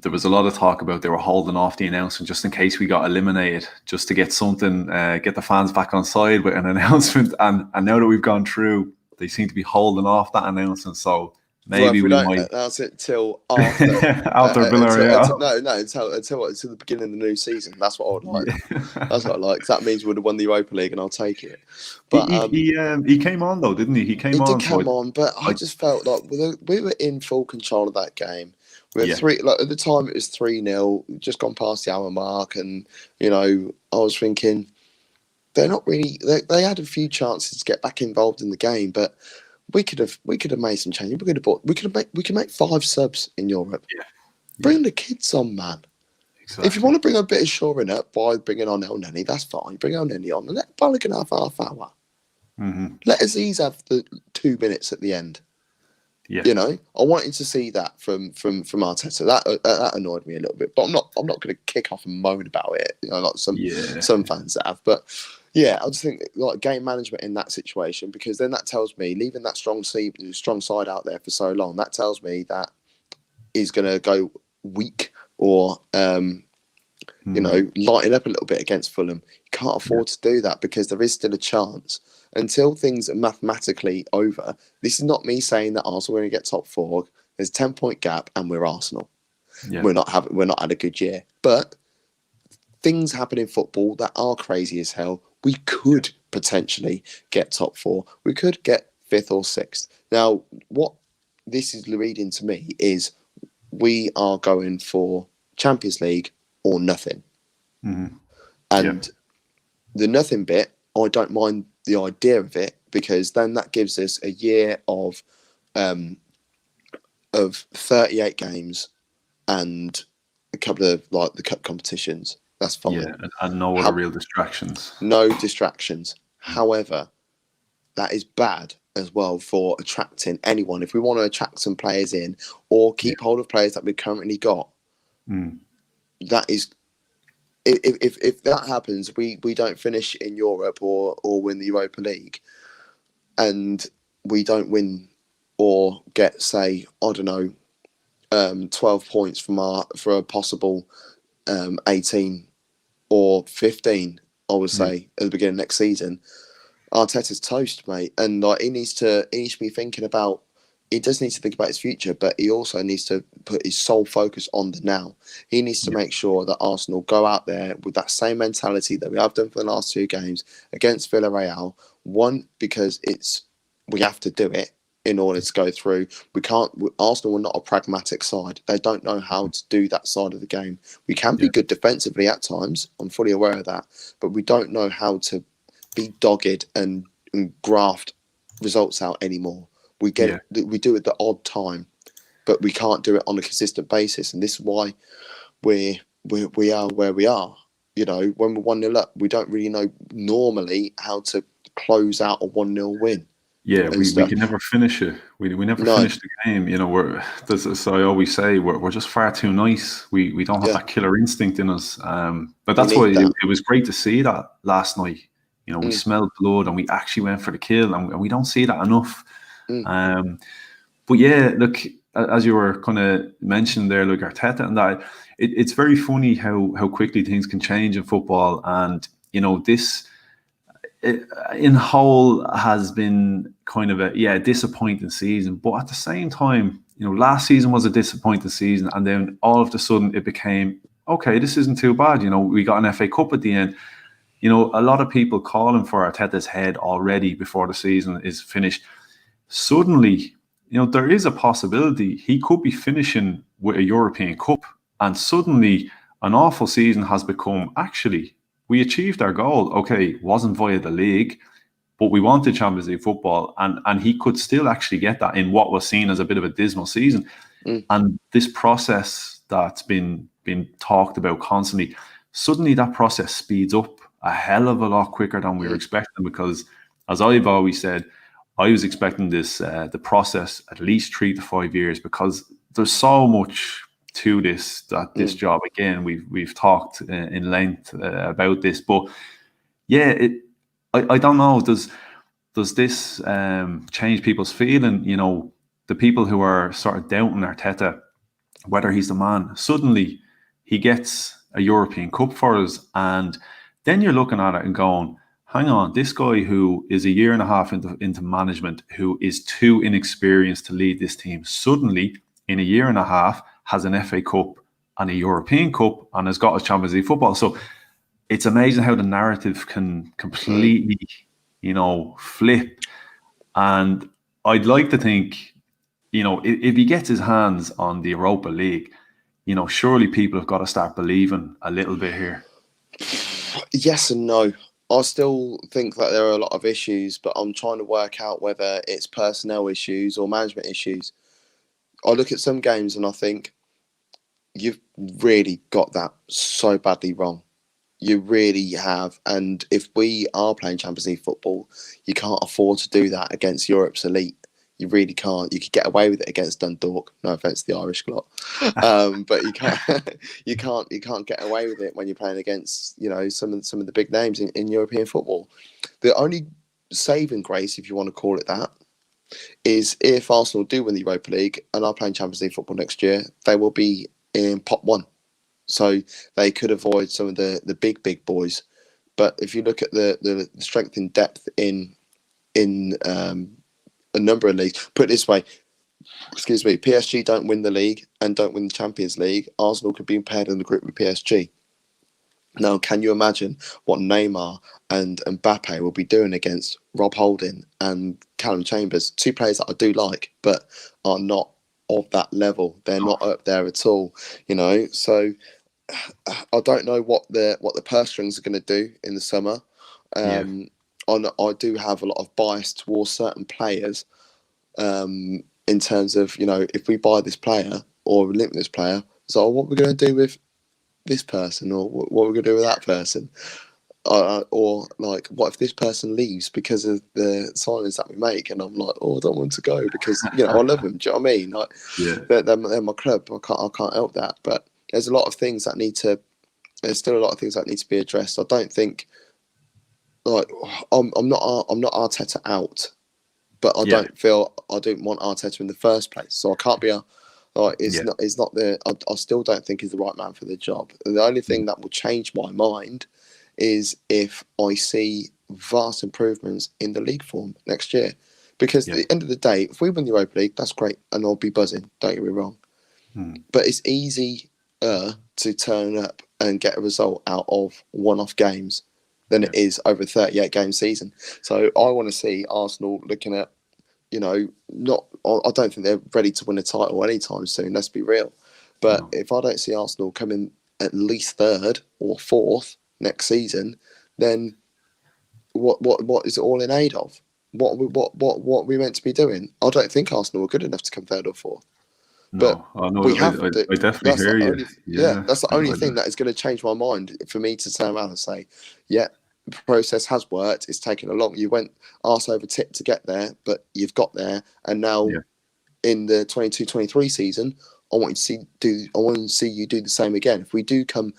there was a lot of talk about they were holding off the announcement just in case we got eliminated, just to get something, get the fans back on side with an announcement. And now that we've gone through, they seem to be holding off that announcement. So Well, maybe if we we don't might announce it till after, after Villarreal. until the beginning of the new season. That's what I would like. Yeah. That's what I like. 'Cause that means we would have won the Europa League, and I'll take it. He, But he came on though, didn't he? He came it did on. So come on, but I I just felt like we were in full control of that game. We were yeah, at the time it was 3-0, just gone past the hour mark, and I was thinking they're not really. They had a few chances to get back involved in the game, but we could have made some changes. We could make 5 subs in Europe. yeah, Bring the kids on, man. exactly. If you want to bring a bit of shoring up by bringing on El Neni, that's fine. Bring El Neni on and let Balogun have half hour. Mm-hmm. Let Aziz have the 2 minutes at the end. Yeah, I wanted to see that from Arteta. That annoyed me a little bit, but I'm not going to kick off and moan about it. Like some fans that have. But yeah, I just think like game management in that situation, because then that tells me leaving that strong side out there for so long. That tells me that he's going to go weak or lighten up a little bit against Fulham. You can't afford to do that because there is still a chance. Until things are mathematically over, this is not me saying that Arsenal are going to get top 4. There's a 10-point gap, and we're Arsenal. yeah, We're not had a good year, but things happen in football that are crazy as hell. We could potentially get top 4. We could get 5th or 6th. Now, what this is leading to me is we are going for Champions League or nothing. Mm-hmm. And the nothing bit, I don't mind the idea of it, because then that gives us a year of 38 games and a couple of like the cup competitions. That's fine. Yeah, and no other real distractions. No distractions. However, that is bad as well for attracting anyone. If we want to attract some players in or keep hold of players that we've currently got, that is. If that happens, we don't finish in Europe or win the Europa League, and we don't win or get, say, I don't know, 12 points for a possible 18 or 15, I would say, at the beginning of next season, Arteta's toast, mate. And like he needs to be thinking about. He does need to think about his future, but he also needs to put his sole focus on the now. He needs to make sure that Arsenal go out there with that same mentality that we have done for the last 2 games against Villarreal. One, because we have to do it in order to go through. Arsenal are not a pragmatic side. They don't know how to do that side of the game. We can be good defensively at times. I'm fully aware of that, but we don't know how to be dogged and graft results out anymore. We do it at the odd time, but we can't do it on a consistent basis, and this is why we are where we are. When we're 1-0 up, we don't really know normally how to close out a 1-0 win. Yeah, we can never finish it. We never finish the game. So I always say we're just far too nice. We don't have that killer instinct in us. But that's why it was great to see that last night. We smelled blood and we actually went for the kill, and we don't see that enough. But yeah, look, as you were kind of mentioning there, like Arteta and that, it's very funny how quickly things can change in football. And this in whole has been kind of a disappointing season. But at the same time, last season was a disappointing season, and then all of a sudden it became, okay, this isn't too bad. We got an FA Cup at the end. A lot of people calling for Arteta's head already before the season is finished. Suddenly, there is a possibility he could be finishing with a European Cup, and suddenly an awful season has become, actually, we achieved our goal. Okay, it wasn't via the league, but we wanted Champions League football, and he could still actually get that in what was seen as a bit of a dismal season. And this process that's been talked about constantly, suddenly that process speeds up a hell of a lot quicker than we were expecting, because, as I've always said, I was expecting the process at least 3 to 5 years, because there's so much to this job. Again, we've talked in length about this, but yeah, I don't know. Does this change people's feeling? The people who are sort of doubting Arteta, whether he's the man. Suddenly, he gets a European Cup for us, and then you're looking at it and going, hang on, this guy who is a year and a half into management, who is too inexperienced to lead this team, suddenly in a year and a half has an FA Cup and a European Cup and has got a Champions League football. So it's amazing how the narrative can completely, flip. And I'd like to think, if he gets his hands on the Europa League, surely people have got to start believing a little bit here. Yes and no. I still think that there are a lot of issues, but I'm trying to work out whether it's personnel issues or management issues. I look at some games and I think you've really got that so badly wrong. You really have. And if we are playing Champions League football, you can't afford to do that against Europe's elite. You really can't. You could get away with it against Dundalk. No offense to the Irish lot, but you can't. You can't get away with it when you're playing against some of the big names in European football. The only saving grace, if you want to call it that, is if Arsenal do win the Europa League and are playing Champions League football next year, they will be in pot one, so they could avoid some of the big boys. But if you look at the strength and depth in a number of leagues. Put it this way, PSG don't win the league and don't win the Champions League. Arsenal could be paired in the group with PSG. Now, can you imagine what Neymar and Mbappe will be doing against Rob Holding and Callum Chambers? Two players that I do like, but are not of that level. They're not up there at all, So I don't know what the purse strings are going to do in the summer. I do have a lot of bias towards certain players in terms of, if we buy this player or link this player, so what we're going to do with this person or what we're going to do with that person. Or like, what if this person leaves because of the signings that we make? And I'm like, I don't want to go because, I love them. Do you know what I mean? Like, they're my club. I can't help that. But there's still a lot of things that need to be addressed. I don't think, like, I'm not Arteta out, but I don't want Arteta in the first place. So I can't be I still don't think he's the right man for the job. The only thing that will change my mind is if I see vast improvements in the league form next year. Because at the end of the day, if we win the Europa League, that's great, and I'll be buzzing, don't get me wrong. But it's easier to turn up and get a result out of one-off games than it is over a 38-game season. So I want to see Arsenal looking at, I don't think they're ready to win a title anytime soon, let's be real. But if I don't see Arsenal coming at least third or fourth next season, then what is it all in aid of? What are we meant to be doing? I don't think Arsenal are good enough to come third or fourth. But I definitely hear you. That's the only thing that is going to change my mind for me to turn around and say, the process has worked. It's taken a long. You went arse over tit to get there, but you've got there. And now, in the 22-23 season, I want to see you do the same again. If we do come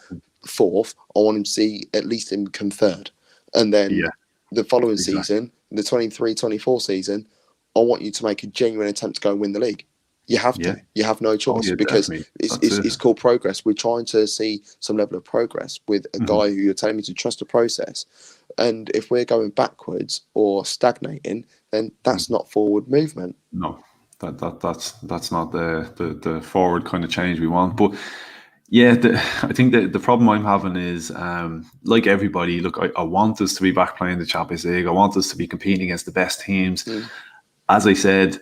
fourth, I want to see at least him come third. And then the following season, the 23-24 season, I want you to make a genuine attempt to go and win the league. You have to. You have no choice because it's called progress. We're trying to see some level of progress with a guy who you're telling me to trust the process. And if we're going backwards or stagnating, then that's not forward movement. No, that's not the forward kind of change we want. But I think the problem I'm having is, like everybody, look, I want us to be back playing the Champions League. I want us to be competing against the best teams. As I said,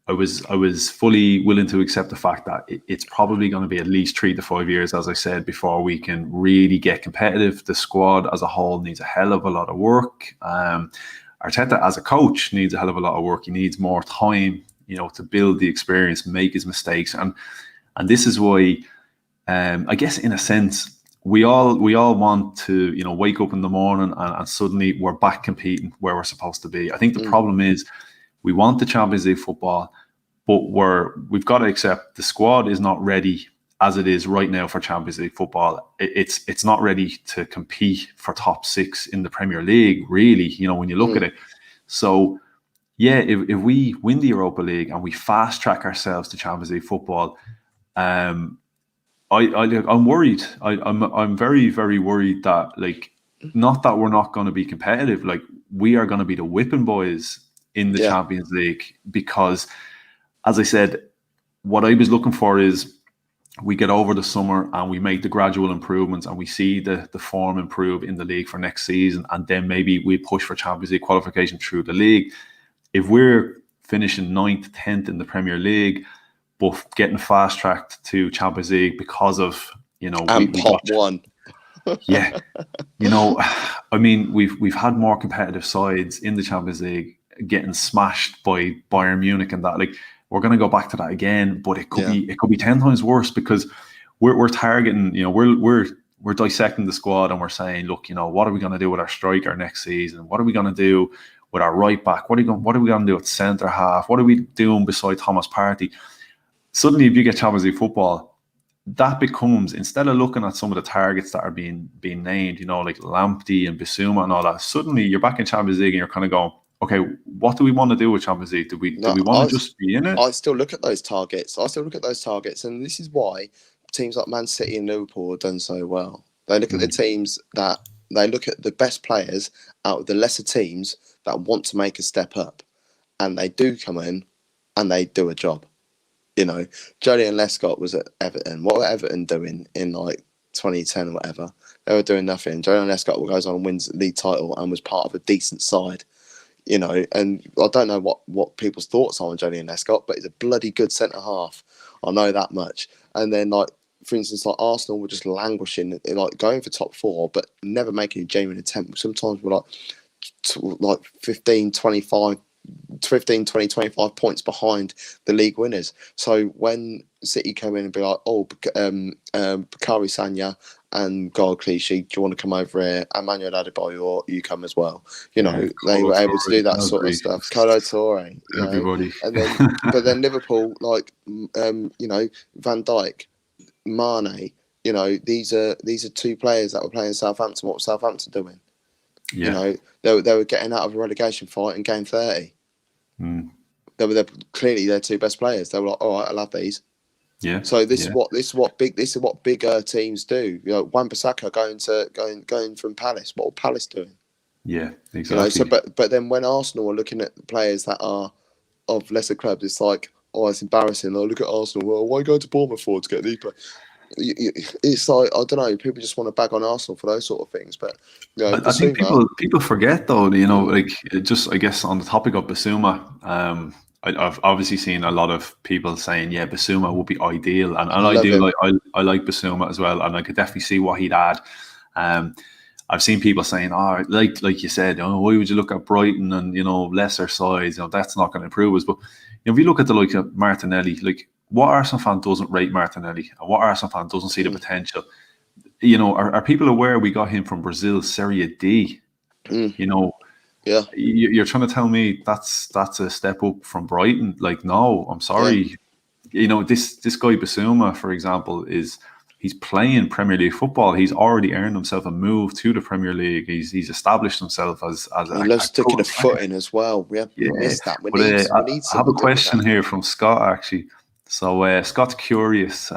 I was fully willing to accept the fact that it's probably going to be at least 3 to 5 years, as I said, before we can really get competitive. The squad as a whole needs a hell of a lot of work. Arteta as a coach needs a hell of a lot of work. He needs more time, to build the experience, make his mistakes, and this is why, I guess in a sense, we all want to wake up in the morning and suddenly we're back competing where we're supposed to be. I think the problem is, we want the Champions League football, but we've got to accept the squad is not ready as it is right now for Champions League football. It's not ready to compete for top 6 in the Premier League, really, when you look at it. So, if we win the Europa League and we fast track ourselves to Champions League football, I'm worried. I'm very, very worried that, like, not that we're not going to be competitive. Like, we are going to be the whipping boys in the Champions League, because, as I said, what I was looking for is we get over the summer and we make the gradual improvements and we see the form improve in the league for next season, and then maybe we push for Champions League qualification through the league. If we're finishing 9th, 10th in the Premier League, but getting fast tracked to Champions League because of, we pot one. Yeah, I mean, we've had more competitive sides in the Champions League getting smashed by Bayern Munich and that. Like, we're going to go back to that again, but it could be 10 times worse, because we're targeting, we're dissecting the squad and we're saying, look, what are we going to do with our striker next season? What are we going to do with our right back? What are we going to do at centre half? What are we doing beside Thomas Partey? Suddenly, if you get Champions League football, that becomes, instead of looking at some of the targets that are being named, like Lamptey and Bissouma and all that, suddenly you're back in Champions League and you're kind of going, okay, what do we want to do with Champions League? Do we want to just be in it? I still look at those targets. And this is why teams like Man City and Liverpool have done so well. They look at the teams they look at the best players out of the lesser teams that want to make a step up, and they do come in and they do a job. Jolie and Lescott was at Everton. What were Everton doing in like 2010 or whatever? They were doing nothing. Jolie and Lescott goes on and wins the league title and was part of a decent side. And I don't know what people's thoughts are on Jolie Lescott, but he's a bloody good centre half. I know that much. And then, like, for instance, like Arsenal were just languishing, like going for top 4, but never making a genuine attempt. Sometimes we're like 15, 20, 25 points behind the league winners. So when City come in and be like, Bakary Sagna and Gael Clichy, do you want to come over here? Emmanuel Adebayor, or you come as well. They were able to do that sort of stuff. Kolo Touré, everybody. And then, but then Liverpool, like, Van Dijk, Mane, these are 2 players that were playing Southampton. What was Southampton doing? Yeah. They were getting out of a relegation fight in game 30. They're clearly their 2 best players. They were like, all right, I love these. Yeah. So this is what bigger teams do. Wan-Bissaka going from Palace. What were Palace doing? Yeah, exactly. So but then when Arsenal are looking at the players that are of lesser clubs, it's like, it's embarrassing. Look at Arsenal. Well, why go to Bournemouth for to get these players? It's like, I don't know. People just want to bag on Arsenal for those sort of things, but I think people forget though. Like, just, I guess, on the topic of Bissouma, I've obviously seen a lot of people saying, yeah, Bissouma would be ideal, and I do. I like Bissouma as well, and I could definitely see what he'd add. I've seen people saying, like you said, why would you look at Brighton and lesser sides? That's not going to improve us. But if you look at the like of Martinelli, like, what Arsenal fan doesn't rate Martinelli, and what Arsenal fan doesn't see the potential? Are people aware we got him from Brazil Serie D? Yeah. You're trying to tell me that's a step up from Brighton? Like, no, I'm sorry. Yeah. This guy Bissouma, for example, he's playing Premier League football. He's already earned himself a move to the Premier League. He's established himself as he loves sticking a foot in as well. We missed that. We need I have a question here from Scott, actually. So Scott's curious.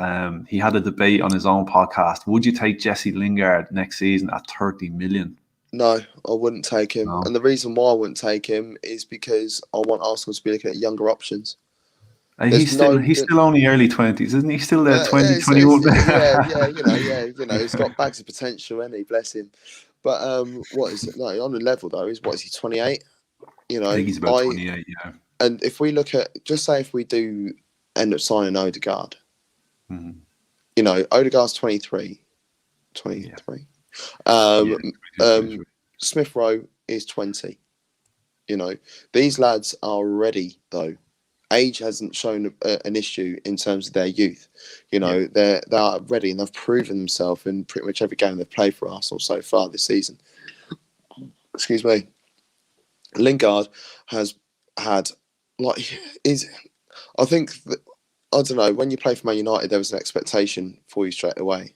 He had a debate on his own podcast. Would you take Jesse Lingard next season at 30 million? No, I wouldn't take him. No. And the reason why I wouldn't take him is because I want Arsenal to be looking at younger options. He's still only early 20s, isn't he? Still there, 20, 21? He's got bags of potential, hasn't he? Bless him. But what is it? No, on the level though, is 28? I think he's about 28, yeah. And if we look at, just say if we do end up signing Odegaard, Odegaard's 23. Smith Rowe is 20. These lads are ready though. Age hasn't shown an issue in terms of their youth. They are ready and they've proven themselves in pretty much every game they've played for Arsenal so far this season. Excuse me. Lingard has had I think that, I don't know, when you play for Man United there was an expectation for you straight away,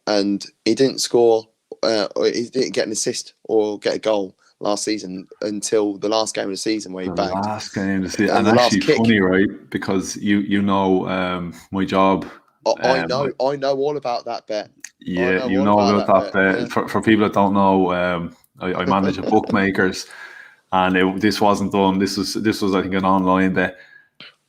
and he didn't score or he didn't get an assist or get a goal last season until the last game of the season where he bagged. Last game of the season. And actually funny, right? Because my job I know all about that bet. I Yeah, know you all know about about that that. bet. For people that don't know, I manage a bookmakers, and this wasn't done. This was I think an online bet,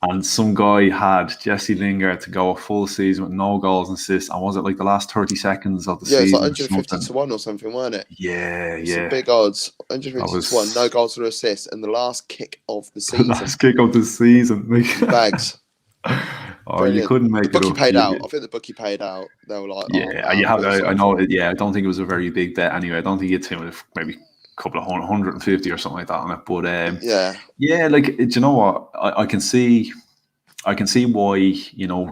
and some guy had Jesse Lingard to go a full season with no goals and assists, and was it like the last 30 seconds of the Yeah, it's like season or 150 something? to 1 or something, weren't it? Yeah, It's some yeah. big odds. That 150 to 1, no was goals or assists, and the last kick of the the season. last kick of the season. Bags. Oh, you Brilliant. couldn't The make it bookie up. paid out. I think the bookie paid out. They were like, oh, Yeah, man, you I have. feel I sorry know. for him. Yeah, I don't think it was a very big bet anyway. I don't think it's him with maybe a couple of 150 or something like that on it. But Yeah. yeah, like, do you know what? I can see. I can see why,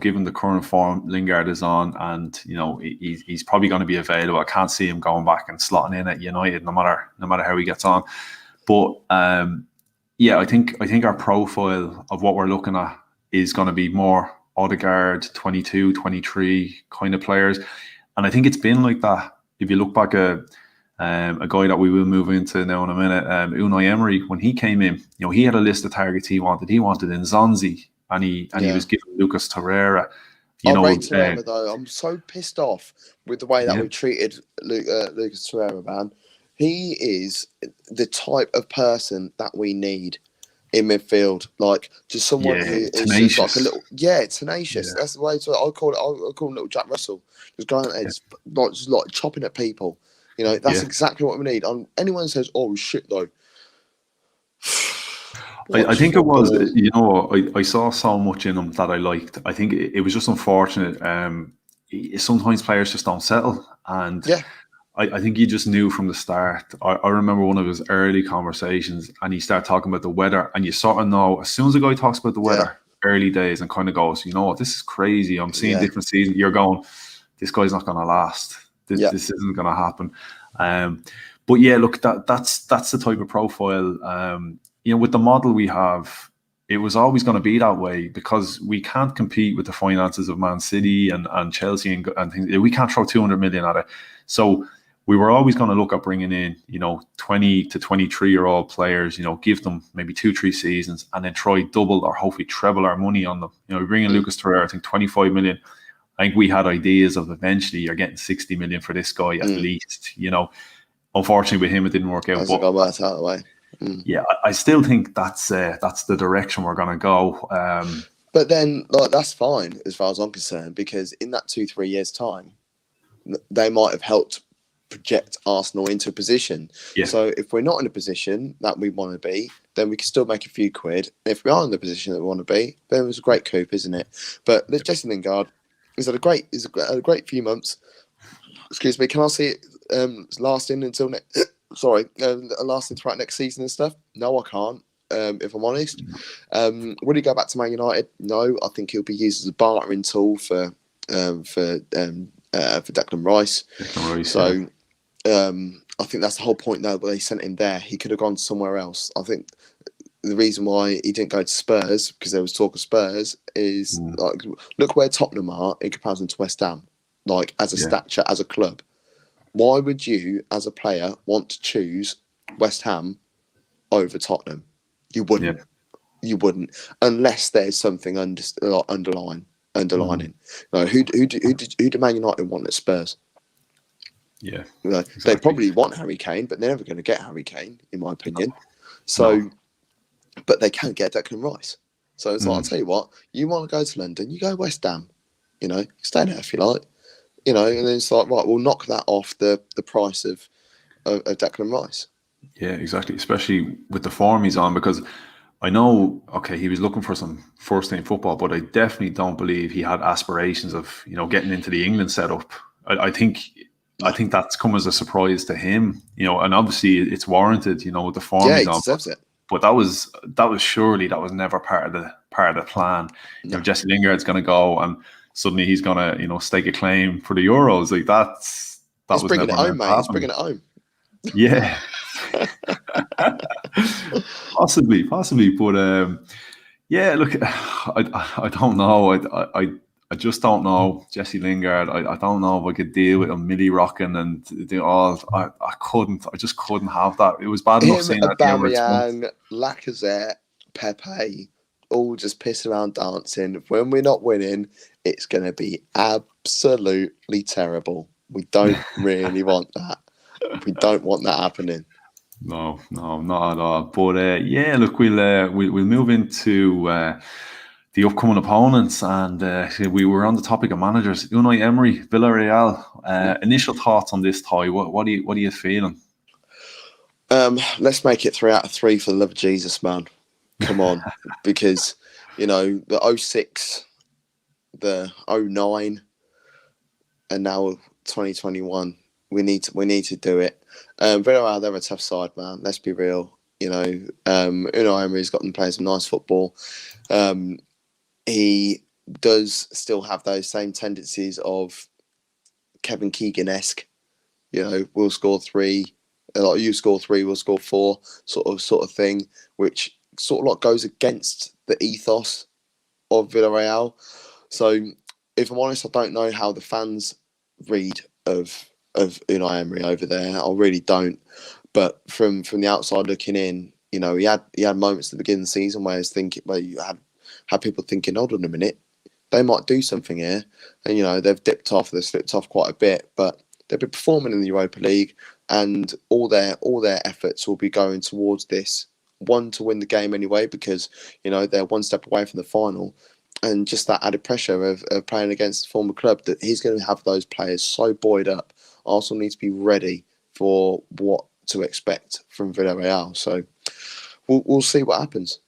given the current form Lingard is on, and he's probably going to be available. I can't see him going back and slotting in at United, no matter how he gets on. But yeah, I think our profile of what we're looking at is going to be more Odegaard, 22, 23 kind of players, and I think it's been like that. If you look back at a guy that we will move into now in a minute, Unai Emery, when he came in, he had a list of targets he wanted. He wanted Nzonzi, and he was given Lucas Torreira. I rate Torreira, though. I'm so pissed off with the way that we've treated Lucas Torreira, man. He is the type of person that we need in midfield, like just someone who is tenacious. just like a little, tenacious. Yeah. That's the way I call it. I call him little Jack Russell, just going there, just like chopping at people. That's exactly what we need. Anyone says, "Oh shit," though. I think it was, I saw so much in him that I liked. I think it was just unfortunate. Sometimes players just don't settle, and I think he just knew from the start. I remember one of his early conversations, and he started talking about the weather, and you sort of know as soon as a guy talks about the weather, early days, and kind of goes, you know what, this is crazy. I'm seeing different seasons. You're going, this guy's not going to last. This isn't going to happen. But yeah, look, that's the type of profile. With the model we have, it was always going to be that way because we can't compete with the finances of Man City and Chelsea and things. We can't throw 200 million at it. So we were always going to look at bringing in, 20 to 23-year-old players, give them maybe 2-3 seasons and then try double or hopefully treble our money on them. We bring in Lucas Torreira, I think 25 million. I think we had ideas of eventually you're getting 60 million for this guy at least, Unfortunately with him, it didn't work out. Hasn't gone out of the way. Yeah, I still think that's the direction we're going to go. But then, that's fine as far as I'm concerned, because in that 2-3 years' time, they might have helped project Arsenal into a position. Yeah. So if we're not in a position that we want to be, then we can still make a few quid. And if we are in the position that we want to be, then it was a great coup, isn't it? But Jesse Lingard has had a great few months. Excuse me, can I see it lasting until next? Lasting throughout next season and stuff? No, I can't. If I'm honest, will he go back to Man United? No, I think he'll be used as a bartering tool for Declan Rice. So I think that's the whole point, though. But they sent him there. He could have gone somewhere else. I think the reason why he didn't go to Spurs, because there was talk of Spurs, is look where Tottenham are in comparison to West Ham. Like as a stature, as a club, why would you, as a player, want to choose West Ham over Tottenham? You wouldn't. You wouldn't, unless there's something underlining. Who do Man United want at Spurs? Yeah, exactly. They probably want Harry Kane, but they're never going to get Harry Kane, in my opinion. So, but they can't get Declan Rice. So it's like, I'll tell you what, you want to go to London, you go West Ham. Stay there if you like. And then it's like, right, we'll knock that off the price of Declan Rice. Yeah, exactly. Especially with the form he's on, because I know, he was looking for some first-team football, but I definitely don't believe he had aspirations of, getting into the England setup. I think that's come as a surprise to him, and obviously it's warranted, with the form he's on. He deserves it. But that was never part of the plan. No. Jesse Lingard's going to go and suddenly he's going to, stake a claim for the Euros. Like that was bringing never it home, mate. He's bringing it home. Yeah. possibly, but yeah. Look, I don't know. I just don't know Jesse Lingard. I don't know if I could deal with a Millie rocking and do all. I couldn't. I just couldn't have that. It was bad enough seeing that. Aubameyang, Lacazette, Pepe, all just piss around dancing. When we're not winning, it's going to be absolutely terrible. We don't really want that. We don't want that happening. No, not at all. But yeah, look, we'll move into the upcoming opponents, and we were on the topic of managers. Unai Emery, Villarreal. Initial thoughts on this tie? What are you feeling? Let's make it 3 out of 3 for the love of Jesus, man. Come on, because the 06, the 09, and now 2021. We need to do it. Villarreal, they're a tough side, man. Let's be real. Unai Emery's got them playing some nice football. He does still have those same tendencies of Kevin Keegan-esque. We'll score 3. Like you score 3, we'll score 4, sort of thing, which sort of like goes against the ethos of Villarreal. So, if I'm honest, I don't know how the fans read of Unai Emery over there. I really don't. But from the outside looking in, he had moments at the beginning of the season where you had people thinking, hold on a minute, they might do something here, and they've slipped off quite a bit, but they've been performing in the Europa League, and all their efforts will be going towards this one, to win the game anyway, because they're one step away from the final, and just that added pressure of playing against a former club, that he's going to have those players so buoyed up. Arsenal needs to be ready for what to expect from Villarreal. So we'll see what happens.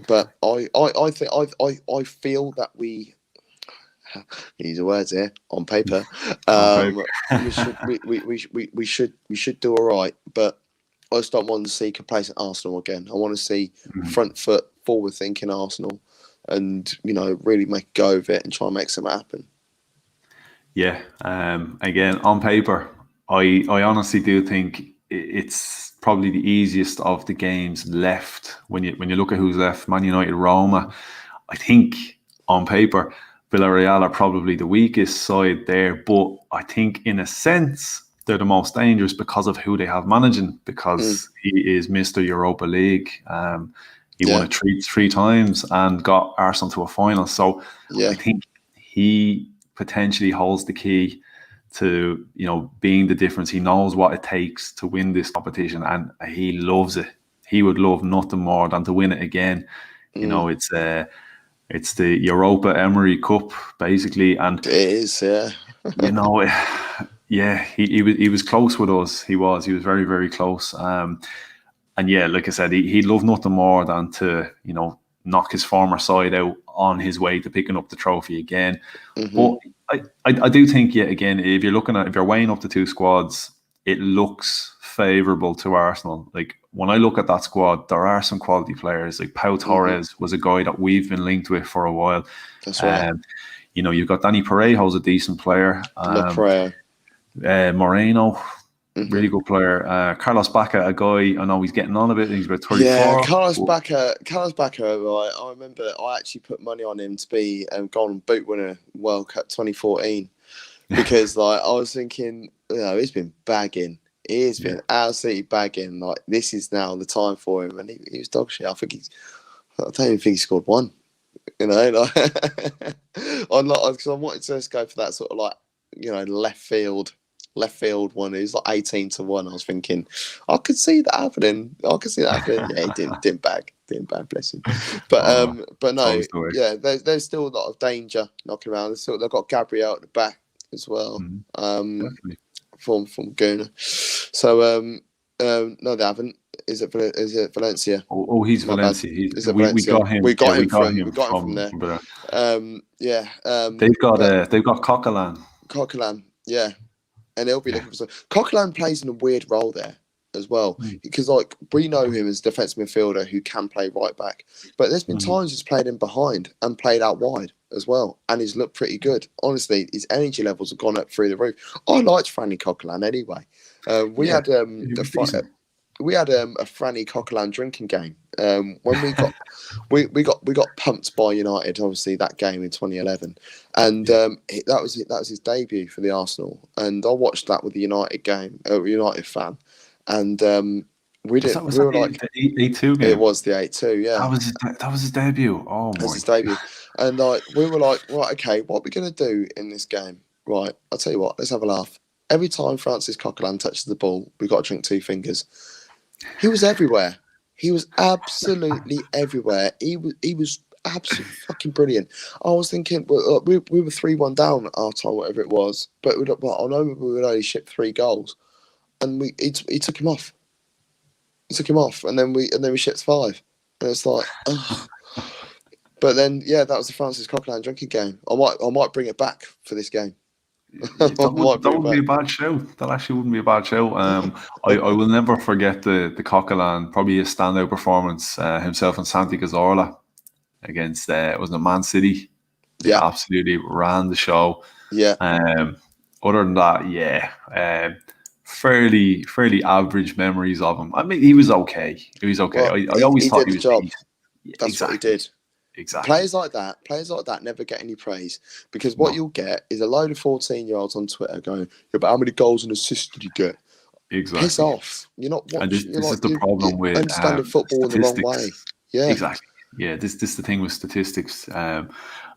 But I feel that we, use the words here, on paper, we should do all right. But I just don't want to see complacent Arsenal again. I want to see front foot, forward thinking Arsenal, and really make a go of it and try and make something happen. Yeah. Again, on paper, I honestly do think it's probably the easiest of the games left when you look at who's left. Man United, Roma. I think on paper, Villarreal are probably the weakest side there, but I think in a sense they're the most dangerous because of who they have managing, because he is Mr. Europa League. He won it three times and got Arsenal to a final. So I think he potentially holds the key to being the difference. He knows what it takes to win this competition, and he loves it. He would love nothing more than to win it again. It's the Europa Emery Cup basically, and it is, he was close with us. He was very, very close. And yeah, like I said, he'd love nothing more than to knock his former side out on his way to picking up the trophy again. But I do think, again, if you're weighing up the two squads, it looks favourable to Arsenal. Like when I look at that squad, there are some quality players. Like Pau Torres was a guy that we've been linked with for a while. That's right. You've got Danny Parejo's a decent player. Moreno, really good player. Carlos Bacca, a guy, I know he's getting on a bit. He's about 34. Yeah, Carlos Bacca. Right, I remember I actually put money on him to be Golden Boot winner World Cup 2014 because I was thinking, he's been bagging. He's been absolutely bagging. Like this is now the time for him, and he was dog shit. I don't even think he scored one. Because I wanted to just go for that sort of left field one who's like 18-1. I was thinking I could see that happening. Yeah, he didn't bag, bless him. But no, there's still a lot of danger knocking around. They've got Gabriel at the back as well. From Guna. So no, they haven't. Is it Valencia? Oh, he's Valencia. We got him. We got him from there. They've got Coquelin. Yeah. And he'll be looking for some. Coquelin plays in a weird role there as well, because we know him as a defensive midfielder who can play right back, but there's been times he's played in behind and played out wide as well, and he's looked pretty good. Honestly, his energy levels have gone up through the roof. I liked Franny Coquelin anyway. We had a Franny Coquelin drinking game when we got pumped by United. Obviously, that game in 2011, and that was his debut for the Arsenal. And I watched that with the United game, United fan, and We Was did. that was We that were like, the 8-2 it game? was the 8-2, yeah. That was his debut. Oh As my! his debut. And like we were like, right, okay, what are we gonna do in this game? Right, I'll tell you what, let's have a laugh. Every time Francis Coquelin touches the ball, we got to drink 2 fingers. He was everywhere. He was absolutely everywhere. He was absolutely fucking brilliant. I was thinking, well, we were 3-1 down at our time, whatever it was. But I know we would only ship 3 goals, and he took him off. He took him off, and then we shipped 5, and it's like, ugh. But then, yeah, that was the Francis Coquelin drinking game. I might bring it back for this game. I might That bring it wouldn't be back. a bad show. That actually wouldn't be a bad show. I will never forget the Coquelin, probably his standout performance, himself and Santi Cazorla against wasn't it Man City? They Yeah, absolutely ran the show. yeah. Other than that, yeah, fairly average memories of him. I mean, he was okay. He was okay. Well, I always he thought did he the was job. decent. Yeah, That's what he exactly, did. exactly. Players like that never get any praise, because what No, you'll get is a load of 14-year-olds on Twitter going, "Yeah, but how many goals and assists did you get?" Piss exactly. off! You're not And watching. You're this like is the you're problem with understanding football in the wrong way. statistics. Yeah, Exactly. Yeah, this is the thing with statistics.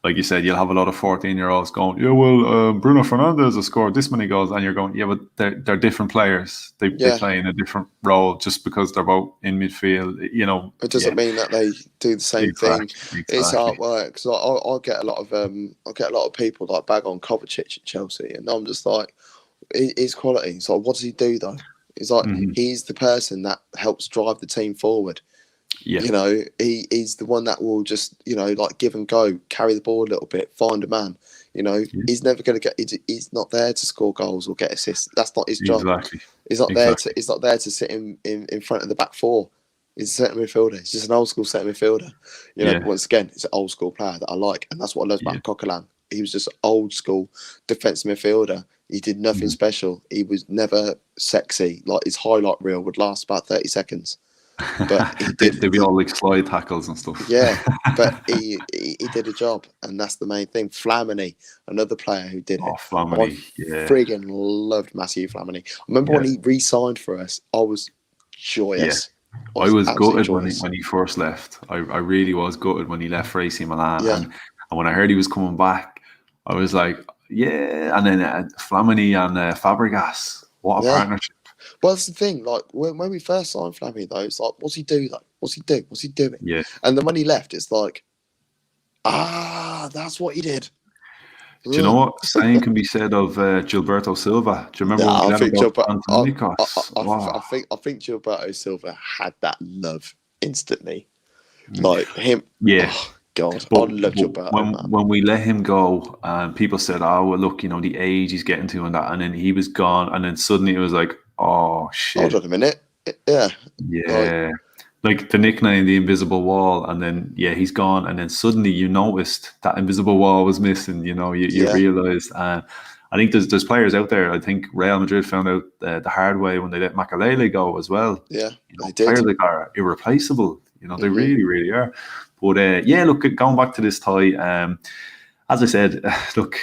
Like you said, you'll have a lot of 14-year-olds going, yeah, well, Bruno Fernandes has scored this many goals, and you're going, yeah, but they're different players. They yeah. play in a different role just because they're both in midfield. You know, It yeah, doesn't mean that they do the same thing. exactly, It's exactly. artwork. Because I get a lot of people like bag on Kovacic at Chelsea, and I'm just like, his quality. It's like, what does he do though? It's like Hmm. he's the person that helps drive the team forward. Yeah, He's the one that will just, like give and go, carry the ball a little bit, find a man. yeah, He's never going to get. He's not there to score goals or get assists. That's not his job. exactly, He's not there to. exactly. He's not there to sit in front of the back four. He's a centre midfielder. He's just an old school centre midfielder. But Yeah, once again, it's an old school player that I like, and that's what I love yeah. about Coquelin. He was just old school defensive midfielder. He did nothing Mhm. special. He was never sexy. Like his highlight reel would last about 30 seconds, but he did. They'd be all like slide tackles and stuff. Yeah, but he did a job, and that's the main thing. Flamini, another player who did Oh, it. I Flamini, yeah, friggin' loved Matthew Flamini. I remember when yeah, he re-signed for us, I was yeah. joyous. I I was was absolutely gutted joyous. when he first left. I really was gutted when he left for AC Milan, Yeah, and when I heard he was coming back, I was like, yeah. And then Flamini and Fabregas, what a yeah. partnership! Well, that's the thing. Like when we first signed Flamini, though, it's like, what's he do though? What's he do? What's he doing? Yeah. And then when he left, it's like, that's what he did. Do you know Ugh. what? Same can be said of Gilberto Silva. Do you remember when we Nah, I let him think go to Gilberto. Antonikos? Wow. I think Gilberto Silva had that love instantly. Like him. Yeah. Oh God, I But, love but Gilberto, man. when we let him go, people said, "Oh, well, look, the age he's getting to and that," and then he was gone, and then suddenly it was like, "Oh Hold shit, on a minute. Yeah, like yeah." Like the nickname, the invisible wall, and then yeah, he's gone, and then suddenly you noticed that invisible wall was missing. You yeah, realized. I think there's players out there. I think Real Madrid found out the hard way when they let Makalele go as well. yeah. They Players did. like are irreplaceable. They Hmm. really, really are. But yeah, look, going back to this tie, as I said, look,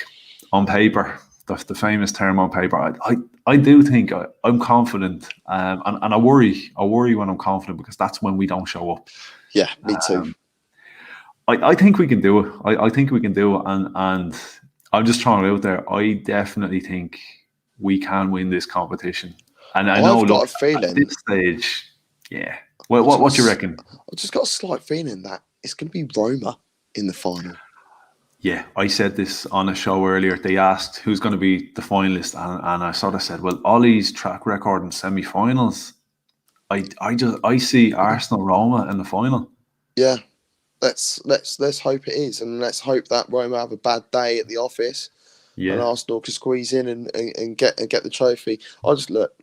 on paper, the famous term on paper, I do think I'm confident, and I worry when I'm confident because that's when we don't show up. Yeah, me too. I think we can do it. I think we can do it, and I'm just throwing it out there. I definitely think we can win this competition. And I know, I've got look, a at this feeling. stage, yeah. Well, I've just what got. do you reckon? I've just got a slight feeling that it's going to be Roma in the final. Yeah, I said this on a show earlier. They asked who's going to be the finalist, and I sort of said, well, Ollie's track record in semi-finals. I see Arsenal Roma in the final. Yeah, let's hope it is, and let's hope that Roma have a bad day at the office, and Yeah. Arsenal can squeeze in and get the trophy. I just look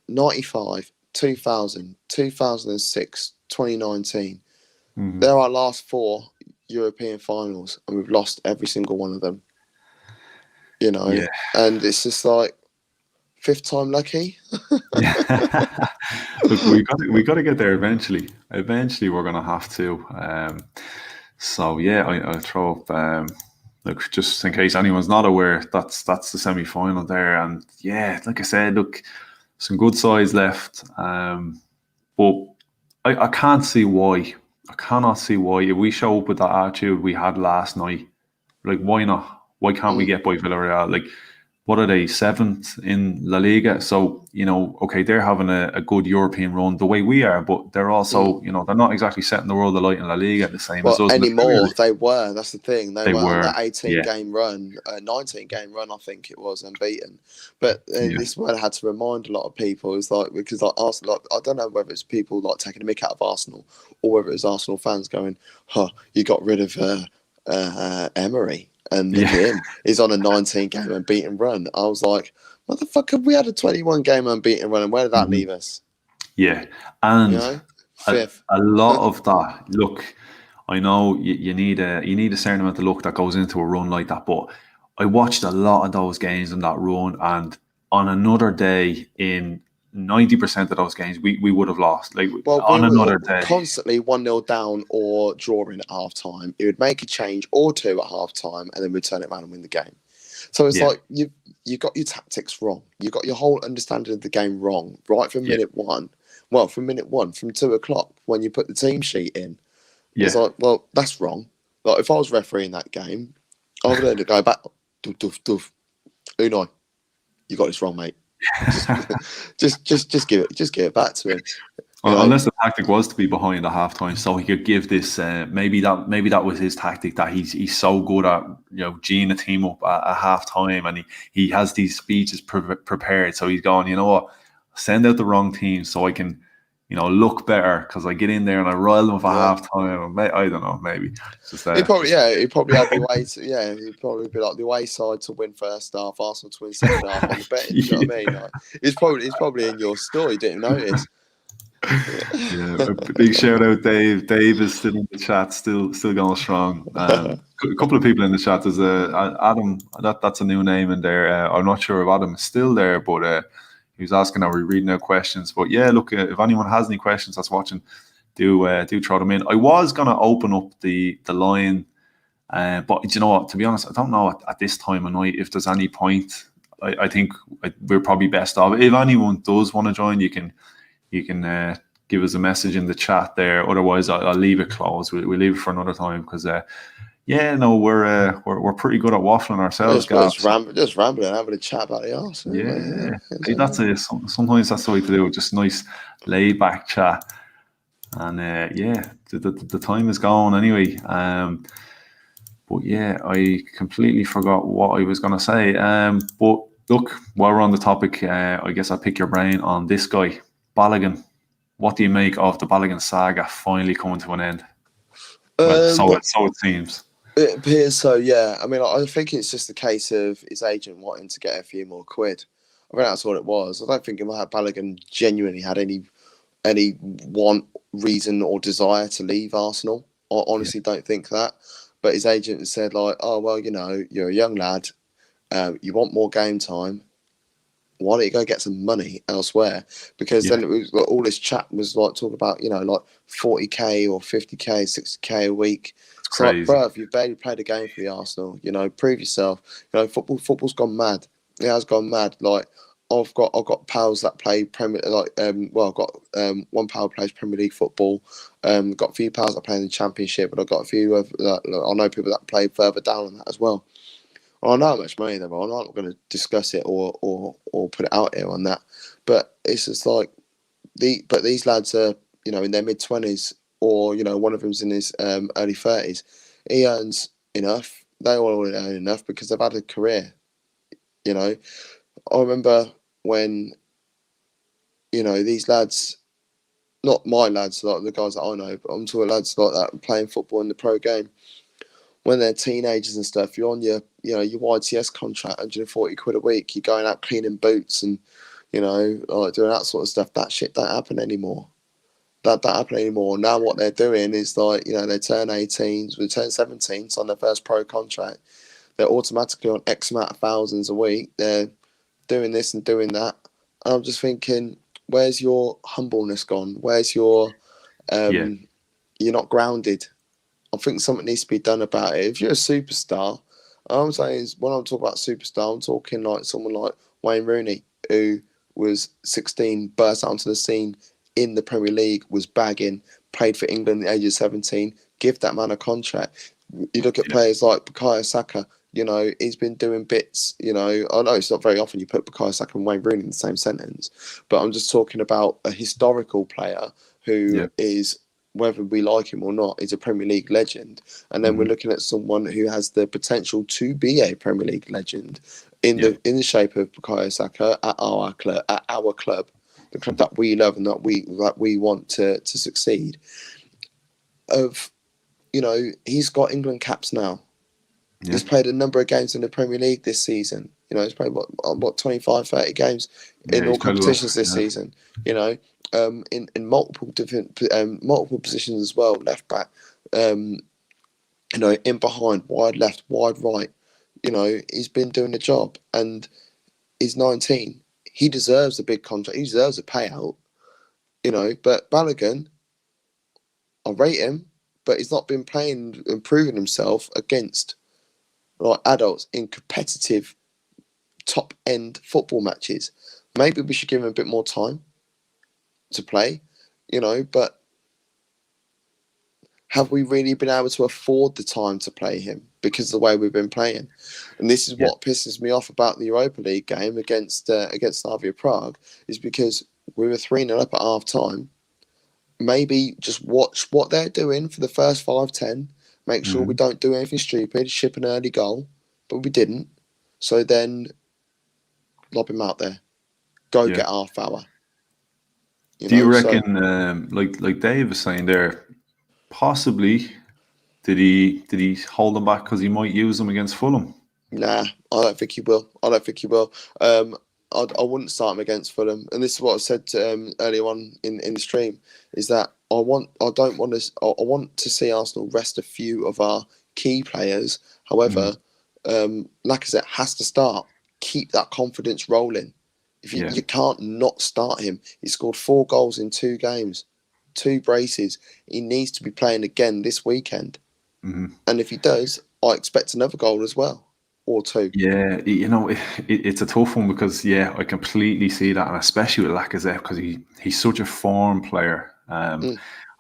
95, 2000, 2006, 2019. Hmm. They're our last 4 European finals, and we've lost every single one of them. Yeah. And it's just like fifth time lucky. Yeah. Look, we got to get there eventually. Eventually, we're going to have to. So yeah, I'll throw up. Look, just in case anyone's not aware, that's the semi-final there, and yeah, like I said, look, some good sides left. But I can't see why. I cannot see why. If we show up with that attitude we had last night, like, why not? Why can't we Mm. get by Villarreal? Like, what are they, seventh in La Liga? So, okay, they're having a good European run the way we are, but they're also, they're not exactly setting the world alight in La Liga the same as Well, us in the Premier anymore, League. they were. That's the thing. They They were on were, that 18 yeah, game run, 19 game run, I think it was, unbeaten. But yeah, this is what I had to remind a lot of people is like, because like Arsenal, like, I don't know whether it's people like taking a mick out of Arsenal or whether it's Arsenal fans going, huh, you got rid of Emery and look yeah, at him. He's on a 19 game unbeaten run. I was like, motherfucker, we had a 21 game unbeaten run and where did that mhm, leave us? yeah. You And know? a, Fifth. a lot of that, look, I know you need a certain amount of luck that goes into a run like that, but I watched a lot of those games in that run, and on another day, in 90% of those games, we would have lost. Like, Well, we on were another day, constantly 1-0 down or drawing at half time. It would make a change or two at half time and then we'd turn it around and win the game. So it's yeah, like you got your tactics wrong. You got your whole understanding of the game wrong right from yeah, minute one. Well, from minute one, from 2 o'clock when you put the team sheet in. It's yeah. like, well, that's wrong. Like if I was refereeing that game, I would have to go back. Doof, doof, doof. Unai, you got this wrong, mate. Just, just give it back to him. You know, Unless the tactic was to be behind at halftime, so he could give this. Maybe that was his tactic. That he's so good at geeing the team up at halftime, and he has these speeches prepared. So he's going, you know what, send out the wrong team so I can, look better because I get in there and I rile them for yeah. halftime. I don't know, maybe it's just He probably, yeah, he probably had the way to, yeah, he'd probably be like the away side to win first half, Arsenal to win second half on the betting. Do you know what I mean? Like, it's probably in your story. Didn't notice. Yeah, a big shout out, Dave. Dave is still in the chat, still going strong. A couple of people in the chat. There's Adam. That's a new name in there. I'm not sure if Adam is still there, but he was asking, are we reading out questions? But yeah, look, if anyone has any questions that's watching, do throw them in. I was gonna open up the line, but you know what? To be honest, I don't know at this time of night if there's any point. I think we're probably best off. If anyone does want to join, you can give us a message in the chat there. Otherwise, I'll leave it closed. We'll leave it for another time because, yeah, no, we're pretty good at waffling ourselves, Gav. So, Just rambling, having a chat about the Arsenal. yeah, see, that's it. Sometimes that's the way to do it. Just nice, laid back chat. And yeah, the time is gone anyway. But yeah, I completely forgot what I was going to say. But look, while we're on the topic, I guess I'll pick your brain on this guy, Balogun. What do you make of the Balogun saga finally coming to an end? Well, Well, so it seems. it appears so. Yeah, I mean, I think it's just a case of his agent wanting to get a few more quid. I think that's what it was. I don't think Balogun genuinely had any want, reason, or desire to leave Arsenal. I Yeah, honestly don't think that. But his agent said, like, oh, well, you're a young lad. You want more game time. Why don't you go get some money elsewhere? Because yeah, then it was like, all this chat was like talk about, like 40k or 50k, 60k a week. it's It's like, crazy. bro, if you've barely played a game for the Arsenal, prove yourself. Football's gone mad. It has gone mad. Like I've got pals that play Premier, I've got one pal plays Premier League football. Got a few pals that play in the Championship, but I've got a few of I know people that play further down on that as well. Well, I know how much money they're on. I'm not going to discuss it or put it out here on that. But it's just like these lads are in their mid-20s or one of them's in his early 30s. He earns enough. They all earn enough because they've had a career. I remember when these lads, not my lads, like the guys that I know, but I'm talking lads like that playing football in the pro game. When they're teenagers and stuff, you're on your YTS contract, 140 quid a week. You're going out cleaning boots and like doing that sort of stuff. That shit don't happen anymore. That don't happen anymore. Now what they're doing is like they turn 18s, they turn 17s on their first pro contract. They're automatically on X amount of thousands a week. They're doing this and doing that. And I'm just thinking, where's your humbleness gone? Where's your Yeah, you're not grounded. I think something needs to be done about it. If you're a superstar, I'm saying is when I'm talking about superstar, I'm talking like someone like Wayne Rooney, who was 16, burst out onto the scene in the Premier League, was bagging, played for England at the age of 17. Give that man a contract. You look at players like Bukayo Saka. He's been doing bits. I know it's not very often you put Bukayo Saka and Wayne Rooney in the same sentence, but I'm just talking about a historical player who is, whether we like him or not, is a Premier League legend. And then we're looking at someone who has the potential to be a Premier League legend in the shape of Bukayo Saka at our club, the club that we love and that we want to succeed. He's got England caps now. Yeah. He's played a number of games in the Premier League this season. He's played what 25, 30 games in all competitions this season. In multiple different multiple positions as well. Left back, in behind, wide left, wide right. He's been doing the job, and he's 19. He deserves a big contract. He deserves a payout. But Balogun, I rate him, but he's not been playing and proving himself against adults in competitive top end football matches. Maybe we should give him a bit more time to play, but have we really been able to afford the time to play him because of the way we've been playing? And this is what pisses me off about the Europa League game against Slavia Prague, is because we were 3-0 up at half time. Maybe just watch what they're doing for the first 5-10. Make sure we don't do anything stupid, ship an early goal, but we didn't. So then lob him out there. Go get half hour. Do you reckon, like Dave was saying there, possibly did he hold them back because he might use them against Fulham? Nah, I don't think he will. I I wouldn't start him against Fulham, and this is what I said earlier on in the stream, is that I want to see Arsenal rest a few of our key players. However, Lacazette has to start. Keep that confidence rolling. If you can't not start him. He scored 4 goals in 2 games, 2 braces. He needs to be playing again this weekend. And if he does, I expect another goal as well. Or 2. Yeah, it's a tough one because I completely see that, and especially with Lacazette, because he's such a form player. I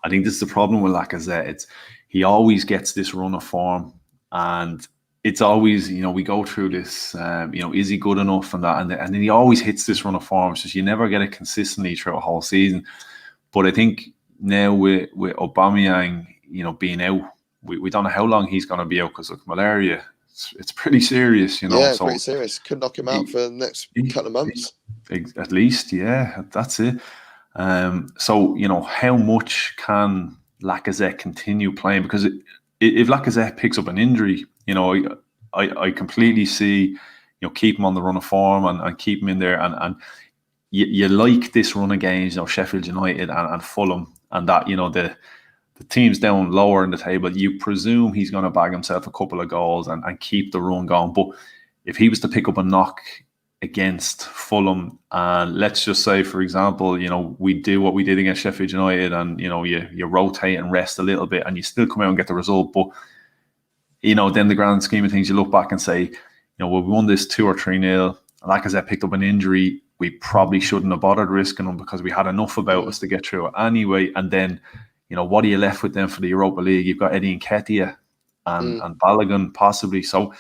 think this is the problem with Lacazette. He always gets this run of form, and it's always we go through this. Is he good enough and that, and then he always hits this run of form. So you never get it consistently throughout a whole season. But I think now with Aubameyang, being out, we don't know how long he's going to be out because of malaria. It's pretty serious, Yeah, so pretty serious. Could knock him out for the next couple of months. At least, that's it. So, how much can Lacazette continue playing? Because if Lacazette picks up an injury, I completely see, keep him on the run of form and keep him in there. And you like this run of games, Sheffield United and Fulham, and that, the team's down lower in the table. You presume he's going to bag himself a couple of goals and keep the run going. But if he was to pick up a knock against Fulham, and let's just say, for example, we do what we did against Sheffield United, and you rotate and rest a little bit, and you still come out and get the result. But then the grand scheme of things, you look back and say, well, we won this 2 or 3-0. Lacazette picked up an injury. We probably shouldn't have bothered risking him because we had enough about us to get through it anyway. And then, what are you left with then for the Europa League? You've got Eddie Nketiah and Balogun possibly. So,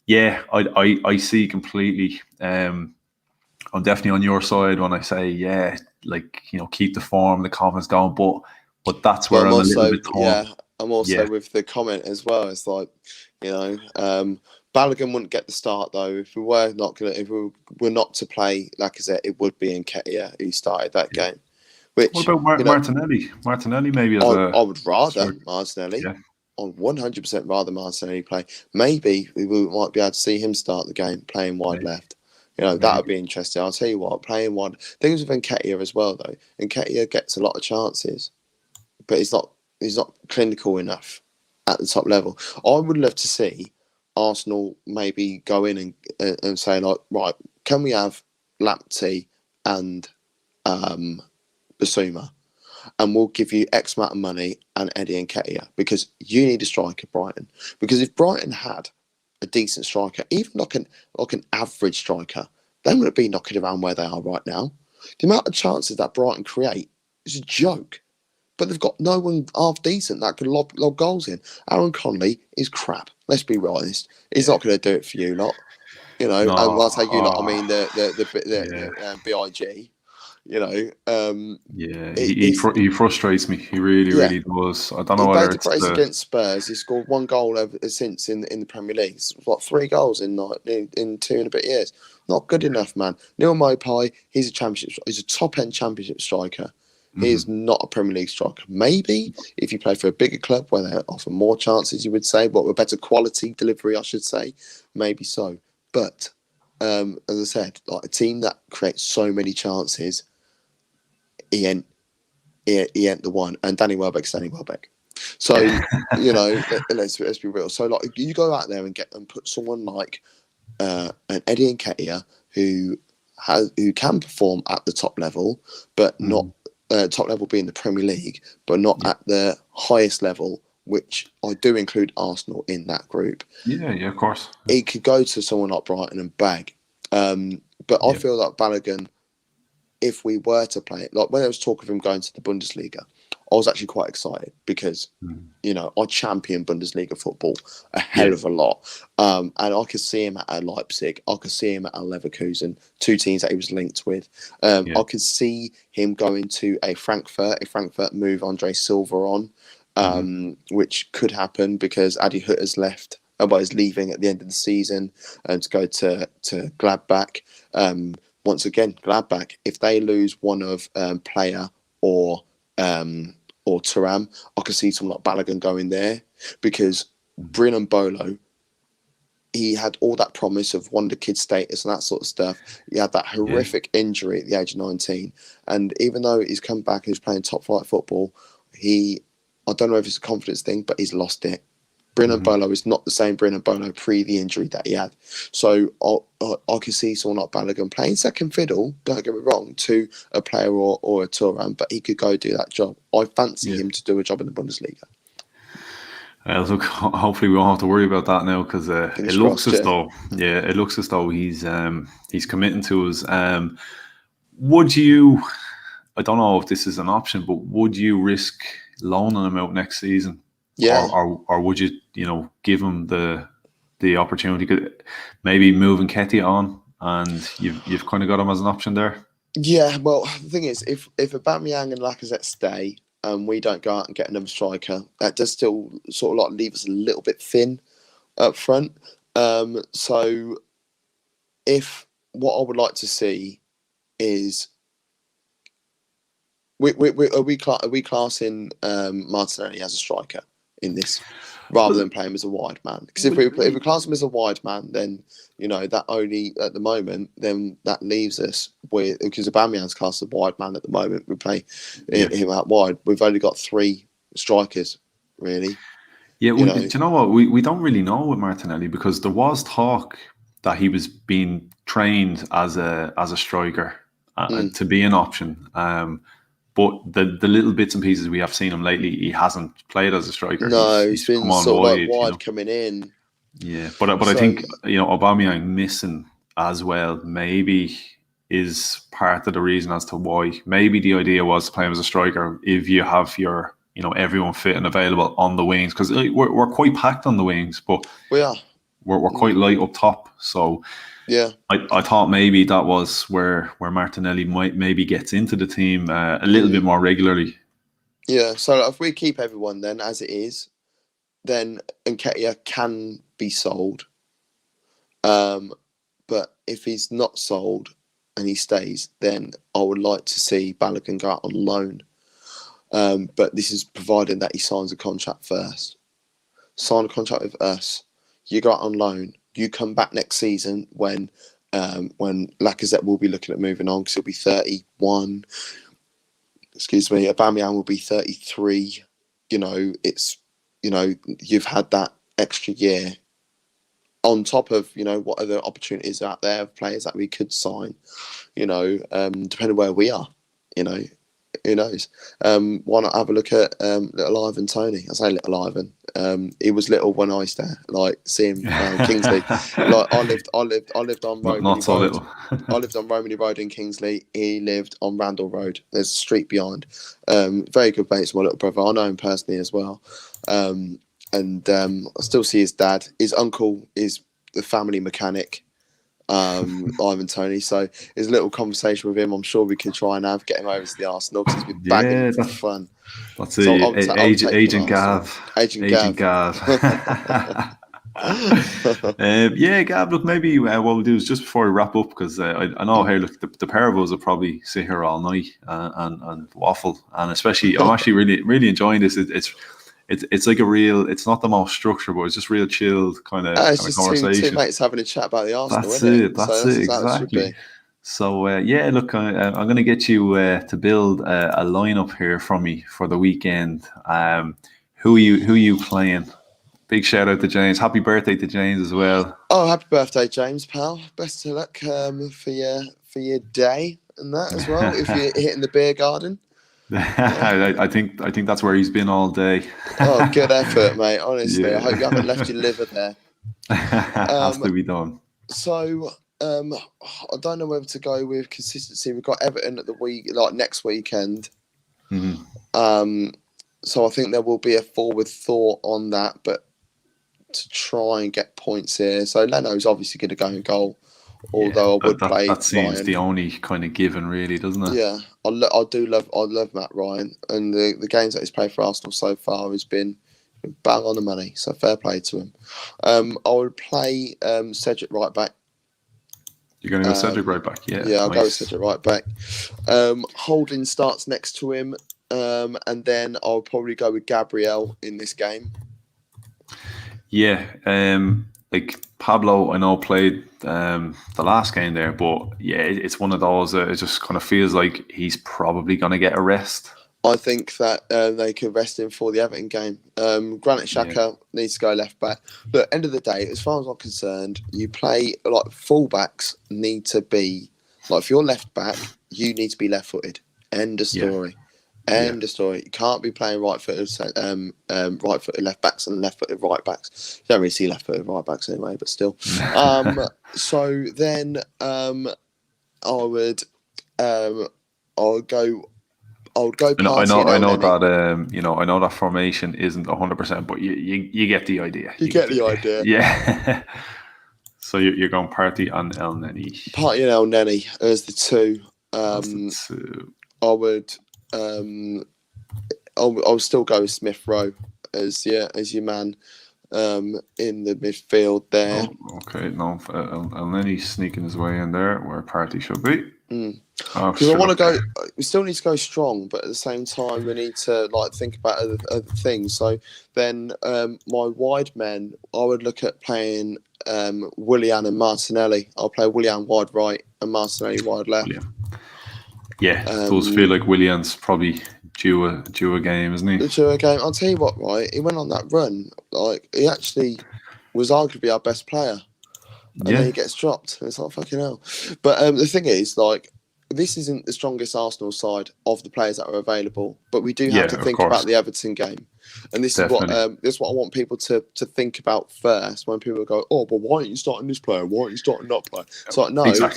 I see completely. I'm definitely on your side when I say, keep the form, the confidence going. But that's where I'm a little bit torn. Yeah, I'm also with the comment as well. It's like, Balogun wouldn't get the start though. If we were not to play Lacazette, it would be Nketiah who started that game. What about Martinelli? Martinelli maybe I would rather Martinelli. Yeah. I would 100% rather Martinelli play. Maybe we might be able to see him start the game playing wide left. That would be interesting. I'll tell you what, playing wide. Things with Nketiah as well though. Nketiah gets a lot of chances, but he's not clinical enough at the top level. I would love to see Arsenal maybe go in and say, like, right, can we have Lamptey and Basuma, and we'll give you X amount of money and Eddie Nketiah, because you need a striker, Brighton. Because if Brighton had a decent striker, even like an average striker, they wouldn't be knocking around where they are right now. The amount of chances that Brighton create It's a joke. But they've got no one half decent that could lob goals in. Aaron Conley is crap. Let's be honest. He's not going to do it for you lot. You know, No. and when I say you lot, I Oh, mean yeah. the BIG. You know, Yeah. it's He frustrates me. He really, yeah. really does. I don't know He whether made a it's brace the. against Spurs. He scored one goal since in the Premier League. It's what 3 goals in like in 2 and a bit years. Not good enough, man. Neil Mopai, he's a championship. He's a top end championship striker. He is Mhm. not a Premier League striker. Maybe if you play for a bigger club where they offer more chances, you would say, but with better quality delivery, I should say, maybe so. But as I said, like a team that creates so many chances, he ain't he ain't the one. And Danny Welbeck's Danny Welbeck. So you know, let's be real. So like, you go out there and put someone like an Eddie Nketiah who can perform at the top level, but not Mhm. top level being the Premier League, but not Yeah. at the highest level, which I do include Arsenal in that group. Yeah. Yeah. Of course. He could go to someone like Brighton and bag. But I Yeah. feel like Balogun, if we were to play it, like when there was talk of him going to the Bundesliga, I was actually quite excited because, Mhm. you know, I champion Bundesliga football a hell Yeah. of a lot. And I could see him at Leipzig. I could see him at Leverkusen, 2 teams that he was linked with. Yeah. I could see him going to a Frankfurt move Andre Silva on, Mhm. which could happen because Adi Hutter's left. Well, he's leaving at the end of the season to go to Gladbach. Once again, Gladbach, if they lose one of Player or Thuram, I could see someone like Balogun going there because Mhm. Bryn Bolo, he had all that promise of wonder kid status and that sort of stuff. He had that Yeah. horrific injury at the age of 19. And even though he's come back and he's playing top flight football, I don't know if it's a confidence thing, but he's lost it. Bryn Mhm. Bolo is not the same Bryn Bolo pre the injury that he had. So I can see someone like Balogun playing second fiddle, don't get me wrong, to a player or a Turan, but he could go do that job. I fancy Yeah. him to do a job in the Bundesliga. Look, hopefully we won't have to worry about that now because it Fingers looks crossed, as yeah. though, yeah, it looks as though he's committing to us. Would you? I don't know if this is an option, but would you risk loaning him out next season, Yeah, or would you, give him the opportunity? Maybe moving Ketty on, and you've kind of got him as an option there. yeah. Well, the thing is, if Aubameyang and Lacazette stay, we don't go out and get another striker, that does still sort of like leave us a little bit thin up front. So if what I would like to see is are we classing Martinelli as a striker in this rather Well, than play him as a wide man? Because if we class him as a wide man, then that only at the moment then that leaves us with, because Aubameyang's classed as a wide man at the moment. We play yeah. him out wide. We've only got 3 strikers really. Yeah, You do know, you know what? We don't really know with Martinelli because there was talk that he was being trained as a striker mm. to be an option. But the little bits and pieces we have seen him lately, he hasn't played as a striker. No, he's He's been come on sort of like wide. wide coming in. Yeah, but I So think Aubameyang missing as well maybe is part of the reason as to why. Maybe the idea was to play him as a striker if you have your everyone fit and available on the wings because we're quite packed on the wings, but we are. we're quite light up top. So Yeah. I thought maybe that was where Martinelli might maybe gets into the team a little bit more regularly. Yeah. So if we keep everyone then as it is, then Nketiah can be sold. But if he's not sold and he stays, then I would like to see Balogun go out on loan. But this is providing that he signs a contract first. Sign a contract with us. You go out on loan. You come back next season when Lacazette will be looking at moving on because he'll be 31. Excuse me. Aubameyang will be 33. You've had that extra year on top of what other opportunities are out there of players that we could sign, depending where we are, you know Who knows? Why not have a look at little Ivan Toney? I say little Ivan. He was little when I used to see him around Kingsley. I lived on Not Romany so Road. little. I lived on Romany Road in Kingsley. He lived on Randall Road. There's a street behind. Very good mates with my little brother. I know him personally as well. I still see his dad. His uncle is the family mechanic. Ivan Toney. So there's a little conversation with him. I'm sure we could try and get him over to the Arsenal because he's been bagging him for fun. That's So Agent Gav. Agent Gav. Gav. Look, maybe what we'll do is just before we wrap up, because I know how the pair of us will probably sit here all night and waffle, and especially I'm actually really enjoying this. It's like it's not the most structured, but it's just real chilled kind of just conversation. Two mates having a chat about the Arsenal. That's isn't it. That's it. Exactly. So look, I'm going to get you to build a lineup here for me for the weekend. Who are you playing? Big shout out to James. Happy birthday to James as well. Oh, happy birthday, James, pal. Best of luck for your day and that as well. If you're hitting the beer garden. I think that's where he's been all day. Oh, good effort, mate. Honestly, I hope you haven't left your liver there. Has to be done. So, I don't know whether to go with consistency. We've got Everton at next weekend. Mm-hmm. So I think there will be a forward thought on that, but to try and get points here. So Leno's obviously going to go in goal. Although I would play that seems Ryan. The only kind of given, really, doesn't it? Yeah, I love Matt Ryan, and the games that he's played for Arsenal so far has been bang on the money. So fair play to him. I would play Cedric right back. You're going to go Cedric right back, yeah. Yeah, I'll go with Cedric right back. Holding starts next to him, and then I'll probably go with Gabriel in this game. Yeah, like Pablo, I know played the last game there, but yeah, it's one of those. It just kind of feels like he's probably going to get a rest. I think that they could rest him for the Everton game. Granit Xhaka needs to go left back. But end of the day, as far as I'm concerned, you play like fullbacks need to be like if you're left back, you need to be left footed. End of story. Yeah. End of story. You can't be playing right-footed left backs and left-footed right backs. You don't really see left-footed right backs anyway, but still. So then I would go. I know that formation isn't 100%, but you get the idea. You get the idea. Yeah. So you're going Partey and Elneny. Partey and Elneny as the two. I would. I'll still go with Smith Rowe as your man in the midfield there. Oh, okay, no, Elneny's sneaking his way in there where Partey should be. Because I want to go. We still need to go strong, but at the same time, we need to think about other things. So then, my wide men, I would look at playing Willian and Martinelli. I'll play Willian wide right and Martinelli wide left. Yeah, those feel like Willian's probably due a game, isn't he? Due a game. I'll tell you what, right? He went on that run. He actually was arguably our best player. And then he gets dropped. It's like, fucking hell. But the thing is, this isn't the strongest Arsenal side of the players that are available, but we do have to think about the Everton game. And this is what I want people to think about first when people go, oh, but why aren't you starting this player? Why aren't you starting that player? So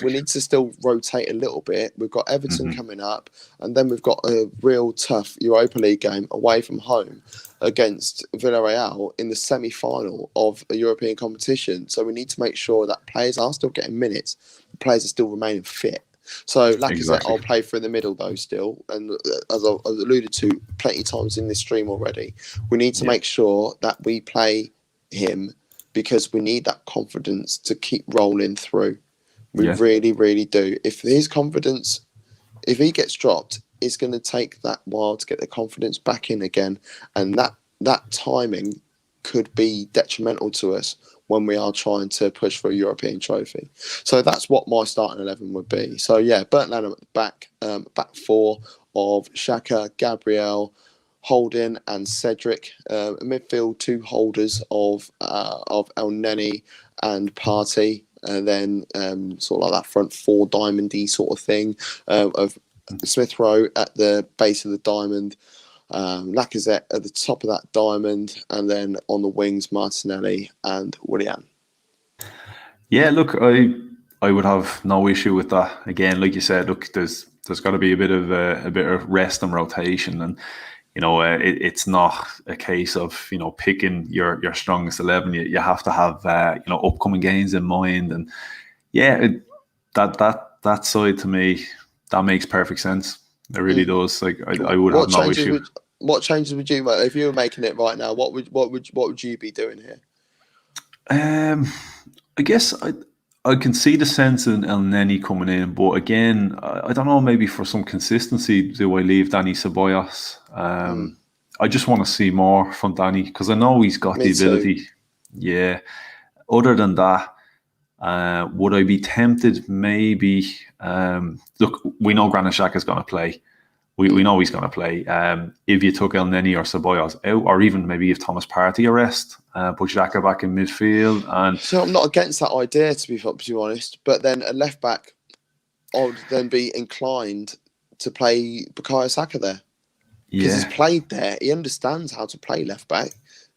we need to still rotate a little bit. We've got Everton coming up, and then we've got a real tough Europa League game away from home against Villarreal in the semi-final of a European competition. So we need to make sure that players are still getting minutes, players are still remaining fit. So, I said, I'll play through the middle though still. And as I alluded to plenty of times in this stream already, we need to make sure that we play him because we need that confidence to keep rolling through. We really, really do. If his confidence, if he gets dropped, it's going to take that while to get the confidence back in again. And that timing could be detrimental to us when we are trying to push for a European trophy. So that's what my starting 11 would be. So Bernd Leno at the back, back four of Xhaka, Gabriel, Holding and Cedric. Midfield, two holders of Elneny and Partey. And then sort of like that front four diamondy sort of thing of Smith Rowe at the base of the diamond, Lacazette at the top of that diamond, and then on the wings, Martinelli and Willian. Yeah, look, I would have no issue with that. Again, like you said, look, there's got to be a bit of rest and rotation, and it's not a case of picking your strongest 11. You have to have upcoming games in mind, and that side to me, that makes perfect sense. It really does. Like I would have no issue. What changes would you make if you were making it right now? What would you be doing here? I guess I can see the sense in El Neni coming in, but again, I don't know. Maybe for some consistency, do I leave Danny Ceballos? I just want to see more from Danny because I know he's got the ability. Too. Yeah. Other than that, would I be tempted? Maybe. Look, we know Granit Xhaka's going to play. We know he's going to play. If you took El Neni or Ceballos out, or even maybe if Thomas Partey a rest, put Xhaka back in midfield. And so I'm not against that idea, to be honest. But then a left back, I would then be inclined to play Bukayo Saka there because he's played there. He understands how to play left back,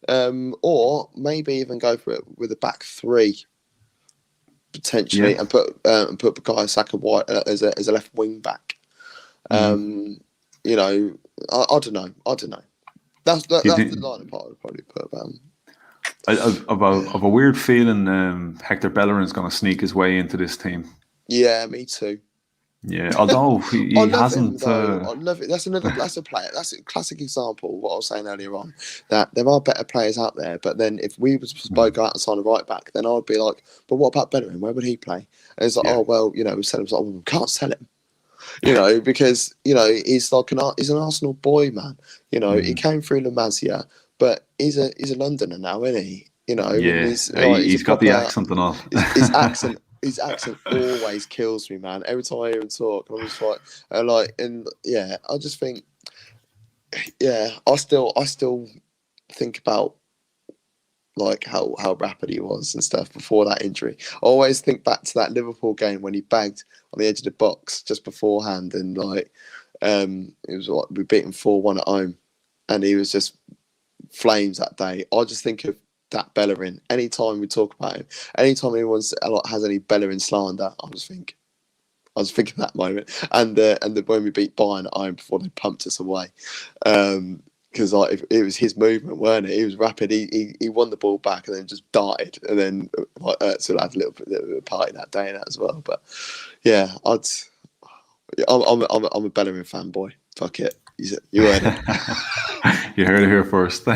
or maybe even go for it with a back three potentially, and put Bukayo Saka as a left wing back. I don't know. That's the line part I would probably put about. I've a weird feeling Hector Bellerin's going to sneak his way into this team. Yeah, me too. Yeah, although he hasn't. I love it. That's a player. That's a classic example of what I was saying earlier on. That there are better players out there, but then if we were to go out and sign a right back, then I would be like, but what about Bellerin? Where would he play? And it's like, oh well, we sell him. It's like, well, we can't sell him. Because he's like he's an Arsenal boy, man. He came through La Masia, but he's a Londoner now, isn't he? He's got the accent and all. His accent always kills me, man. Every time I hear him talk, I'm just I just think, I still think about like how rapid he was and stuff before that injury. I always think back to that Liverpool game when he bagged on the edge of the box just beforehand, and it was like we beat him 4-1 at home, and he was just flames that day. I just think of that Bellerin. Anytime we talk about him, anytime anyone has any Bellerin slander, I was thinking that moment, and when we beat Bayern at home before they pumped us away. Because it was his movement, weren't it? He was rapid. He won the ball back and then just darted, and then Özil had a little bit of a party that day in that as well. But yeah, I'm a Bellerin fanboy. Fuck it, you heard it. You heard it here first.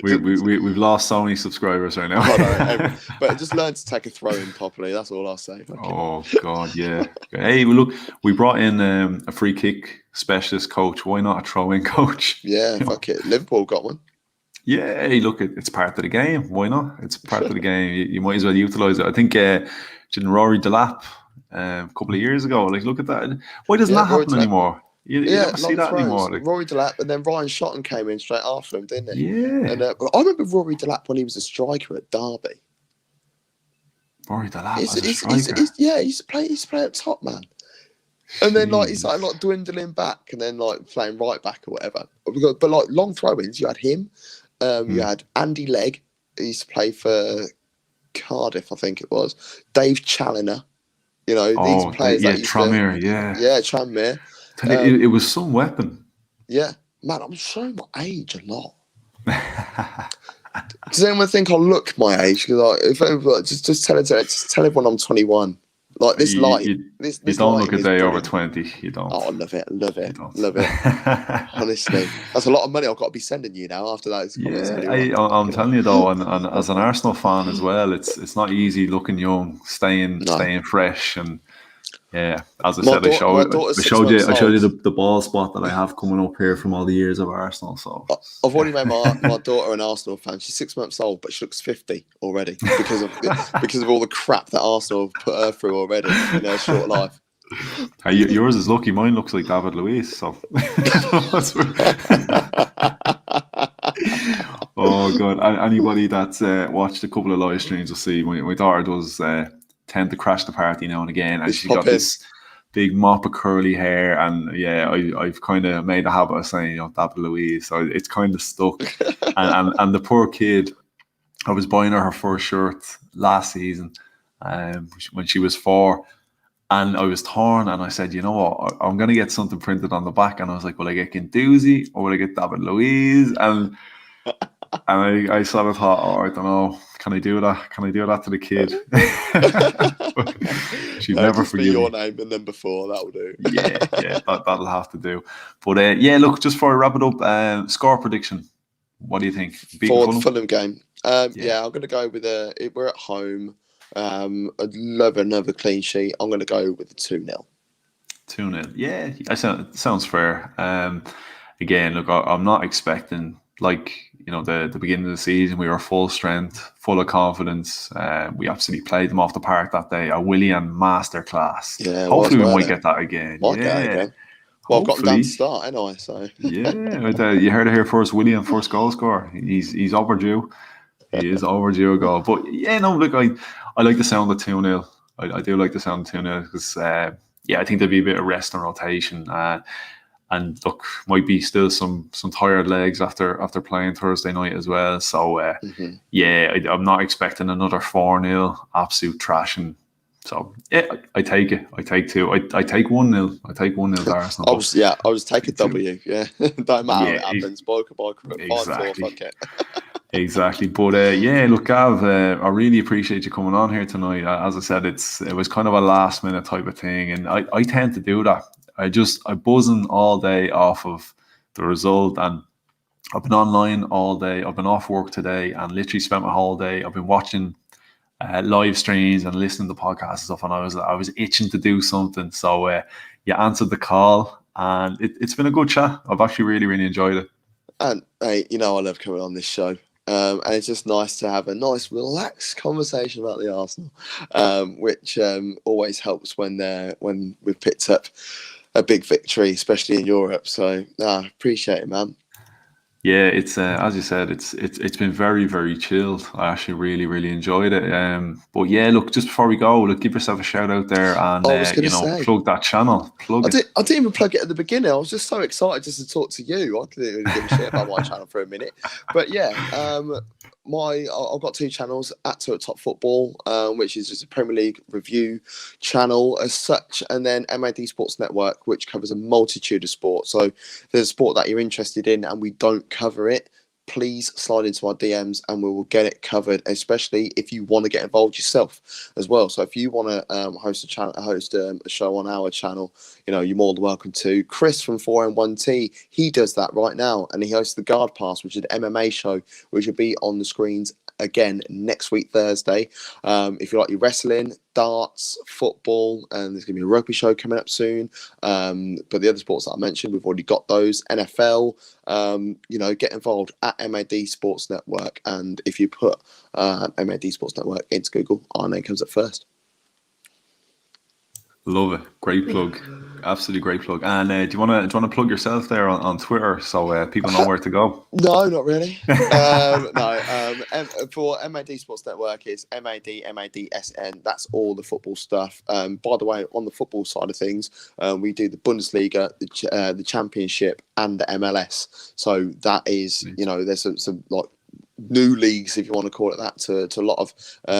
We've lost so many subscribers right now. But just learn to take a throw in properly. That's all I'll say. Oh God, yeah. Hey, look, we brought in a free kick specialist coach. Why not a throw-in coach? Yeah, fuck it. Liverpool got one. Yeah, hey, look, it's part of the game. Why not? It's part of the game. You might as well utilise it. I think Rory Delap a couple of years ago. Like, look at that. Why doesn't that happen anymore? You never see that anymore. Like, Rory Delap, and then Ryan Shotton came in straight after him, didn't he? Yeah. And I remember Rory Delap when he was a striker at Derby. Rory Delap as a striker? He used to play up top, man. And then he started dwindling back, and then playing right back or whatever. But long throw-ins, you had him. You had Andy Legg, who used to play for Cardiff, I think it was. Dave Challoner. These players. Tranmere, Yeah, Tranmere. It was some weapon. Yeah, man, I'm showing my age a lot. Does anyone think I look my age? Because just tell everyone I'm 21. Like this light. You don't look a day over 20. You don't. Oh, I love it. Honestly, that's a lot of money I've got to be sending you now after that. I'm telling you though, and as an Arsenal fan as well, it's not easy looking young, staying fresh, and yeah. As I said, I showed you the ball spot that I have coming up here from all the years of Arsenal. So I've already made my daughter an Arsenal fan. She's 6 months old, but she looks 50 already because of all the crap that Arsenal have put her through already in her short life. Hey, yours is lucky. Mine looks like David Luiz. So. Oh God! Anybody that's watched a couple of live streams will see my daughter does tend to crash the party now and again, and Just she's pop got in. this big mop of curly hair, and I've kind of made a habit of saying, David Louise, so it's kind of stuck. and the poor kid, I was buying her first shirt last season, when she was 4, and I was torn, and I said, you know what, I'm going to get something printed on the back, and I was like, will I get Guendouzi or will I get David Louise? And I sort of thought, I don't know, can I do that? Can I do that to the kid? She'd never just be forgive your me. name and number 4. That'll do. That'll have to do. But look, just before I wrap it up, score prediction. What do you think? For the Fulham game? I'm going to go with we're at home. I'd love another clean sheet. I'm going to go with a 2-0. 2-0. Yeah, sounds fair. Again, look, I'm not expecting the beginning of the season. We were full strength, full of confidence. We absolutely played them off the park that day. A Willian masterclass. Yeah, hopefully we might get that again. Might get it again. Well, I've got him down to start, anyway. So you heard it here first. William, first goal scorer. He's overdue. He is overdue a goal. But look, I like the sound of 2-0. I do like the sound of 2-0 because I think there'll be a bit of rest and rotation. And look, might be still some tired legs after playing Thursday night as well. So I'm not expecting another 4-0 absolute trashing. So I take it. I take 2. I take 1-0. I take 1-0 to Arsenal. I'll just take a W. Yeah, don't matter how it happens. By exactly. 5-4, fuck it. Exactly. But look, Gav, I really appreciate you coming on here tonight. As I said, it was kind of a last minute type of thing, and I tend to do that. I'm buzzing all day off of the result, and I've been online all day. I've been off work today and literally spent my whole day. I've been watching live streams and listening to podcasts and stuff, and I was itching to do something. So you answered the call, and it's been a good chat. I've actually really, really enjoyed it. And hey, I love coming on this show. And it's just nice to have a nice, relaxed conversation about the Arsenal, which always helps when we've picked up a big victory, especially in Europe. So, appreciate it, man. Yeah, it's as you said, it's been very, very chilled. I actually really, really enjoyed it. But look, just before we go, give yourself a shout out there and plug that channel. I didn't even plug it at the beginning. I was just so excited just to talk to you. I couldn't really give a shit about my channel for a minute. But I've got 2 channels, at Top Football, which is just a Premier League review channel as such, and then MAD Sports Network, which covers a multitude of sports. So there's a sport that you're interested in and we don't cover it, please slide into our DMs and we will get it covered, especially if you want to get involved yourself as well. So if you want to host a show on our channel, you're more than welcome to. Chris from 4N1T, he does that right now, and he hosts the Guard Pass, which is an MMA show, which will be on the screens again next week, Thursday. If you like your wrestling, darts, football, and there's going to be a rugby show coming up soon. But the other sports that I mentioned, we've already got those. NFL, get involved at MAD Sports Network. And if you put MAD Sports Network into Google, our name comes up first. Love it. Great plug. Absolutely great plug. And do you want to plug yourself there on Twitter so people know where to go? No, not really. For MAD Sports Network, it's MADSN. That's all the football stuff. By the way, on the football side of things, we do the Bundesliga, the Championship, and the MLS. So that is, there's some like new leagues, if you want to call it that, to a lot of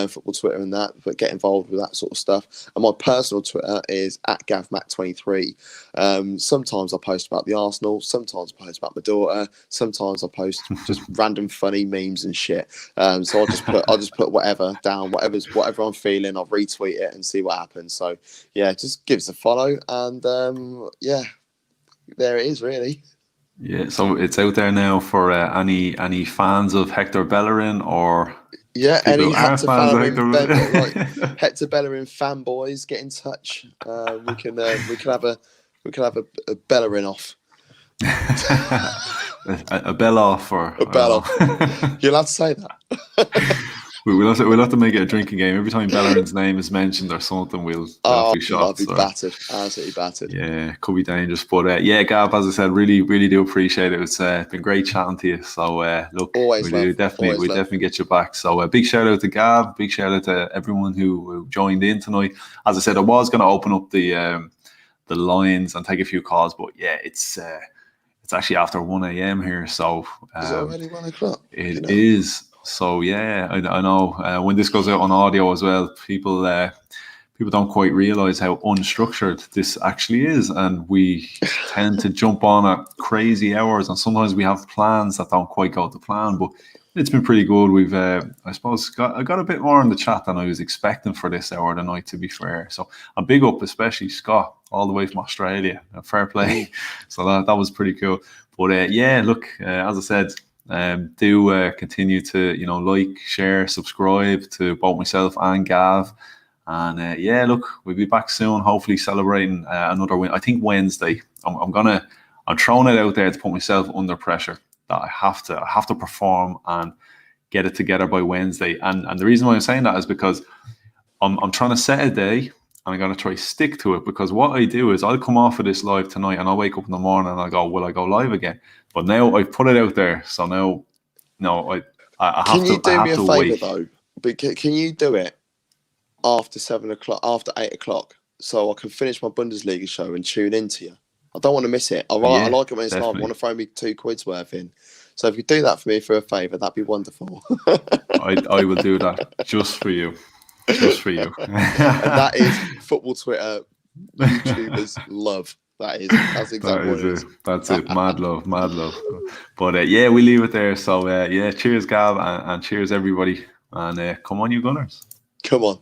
football Twitter and that, but get involved with that sort of stuff. And my personal Twitter is @GavMac23. Sometimes I post about the Arsenal, sometimes I post about my daughter, sometimes I post just random funny memes and shit. So I'll just put whatever down, whatever I'm feeling, I'll retweet it and see what happens. So yeah, just give us a follow, and there it is, really. Yeah, so it's out there now for any fans of Hector Bellerin or any Hector Bellerin fanboys. fanboys, get in touch. We can have a Bellerin off. a bell off or a bell off. You're allowed to say that. we'll have to make it a drinking game. Every time Bellerin's name is mentioned or something, we'll have to be I'll shots. be battered, absolutely battered. Yeah, could be dangerous. But yeah, Gav, as I said, really, really do appreciate it. It's been great chatting to you. So look, Always we love. definitely get you back. So big shout out to Gav, big shout out to everyone who joined in tonight. As I said, I was going to open up the lines and take a few calls, but yeah, it's actually after 1 a.m. here, so Is it already 1 o'clock? it is. So yeah, I know when this goes out on audio as well, people don't quite realize how unstructured this actually is, and we tend to jump on at crazy hours, and sometimes we have plans that don't quite go to plan. But it's been pretty good. We've I suppose I got a bit more in the chat than I was expecting for this hour tonight, to be fair. So a big up, especially Scott, all the way from Australia. Fair play. So that was pretty cool. But yeah, look, as I said, do continue to like, share, subscribe to both myself and Gav. And yeah, look, we'll be back soon, hopefully celebrating another win. I think Wednesday. I'm throwing it out there to put myself under pressure that I have to perform and get it together by Wednesday. And the reason why I'm saying that is because I'm trying to set a day, and I'm going to try stick to it, because what I do is I'll come off of this live tonight and I'll wake up in the morning and I'll go, will I go live again? But now I've put it out there, so now I have to. Can you do me a favour wait. though? But can you do it after 7 o'clock, after 8 o'clock, so I can finish my Bundesliga show and tune into you? I don't want to miss it. I like it when it's live. I want to throw me £2 worth in. So if you do that for me for a favour, that'd be wonderful. I will do that just for you. Just for you. And that is football Twitter YouTubers love. That's exactly what it is. That's it. Mad love. But yeah, we leave it there. So yeah, cheers, Gav, and cheers everybody. And come on, you Gunners. Come on.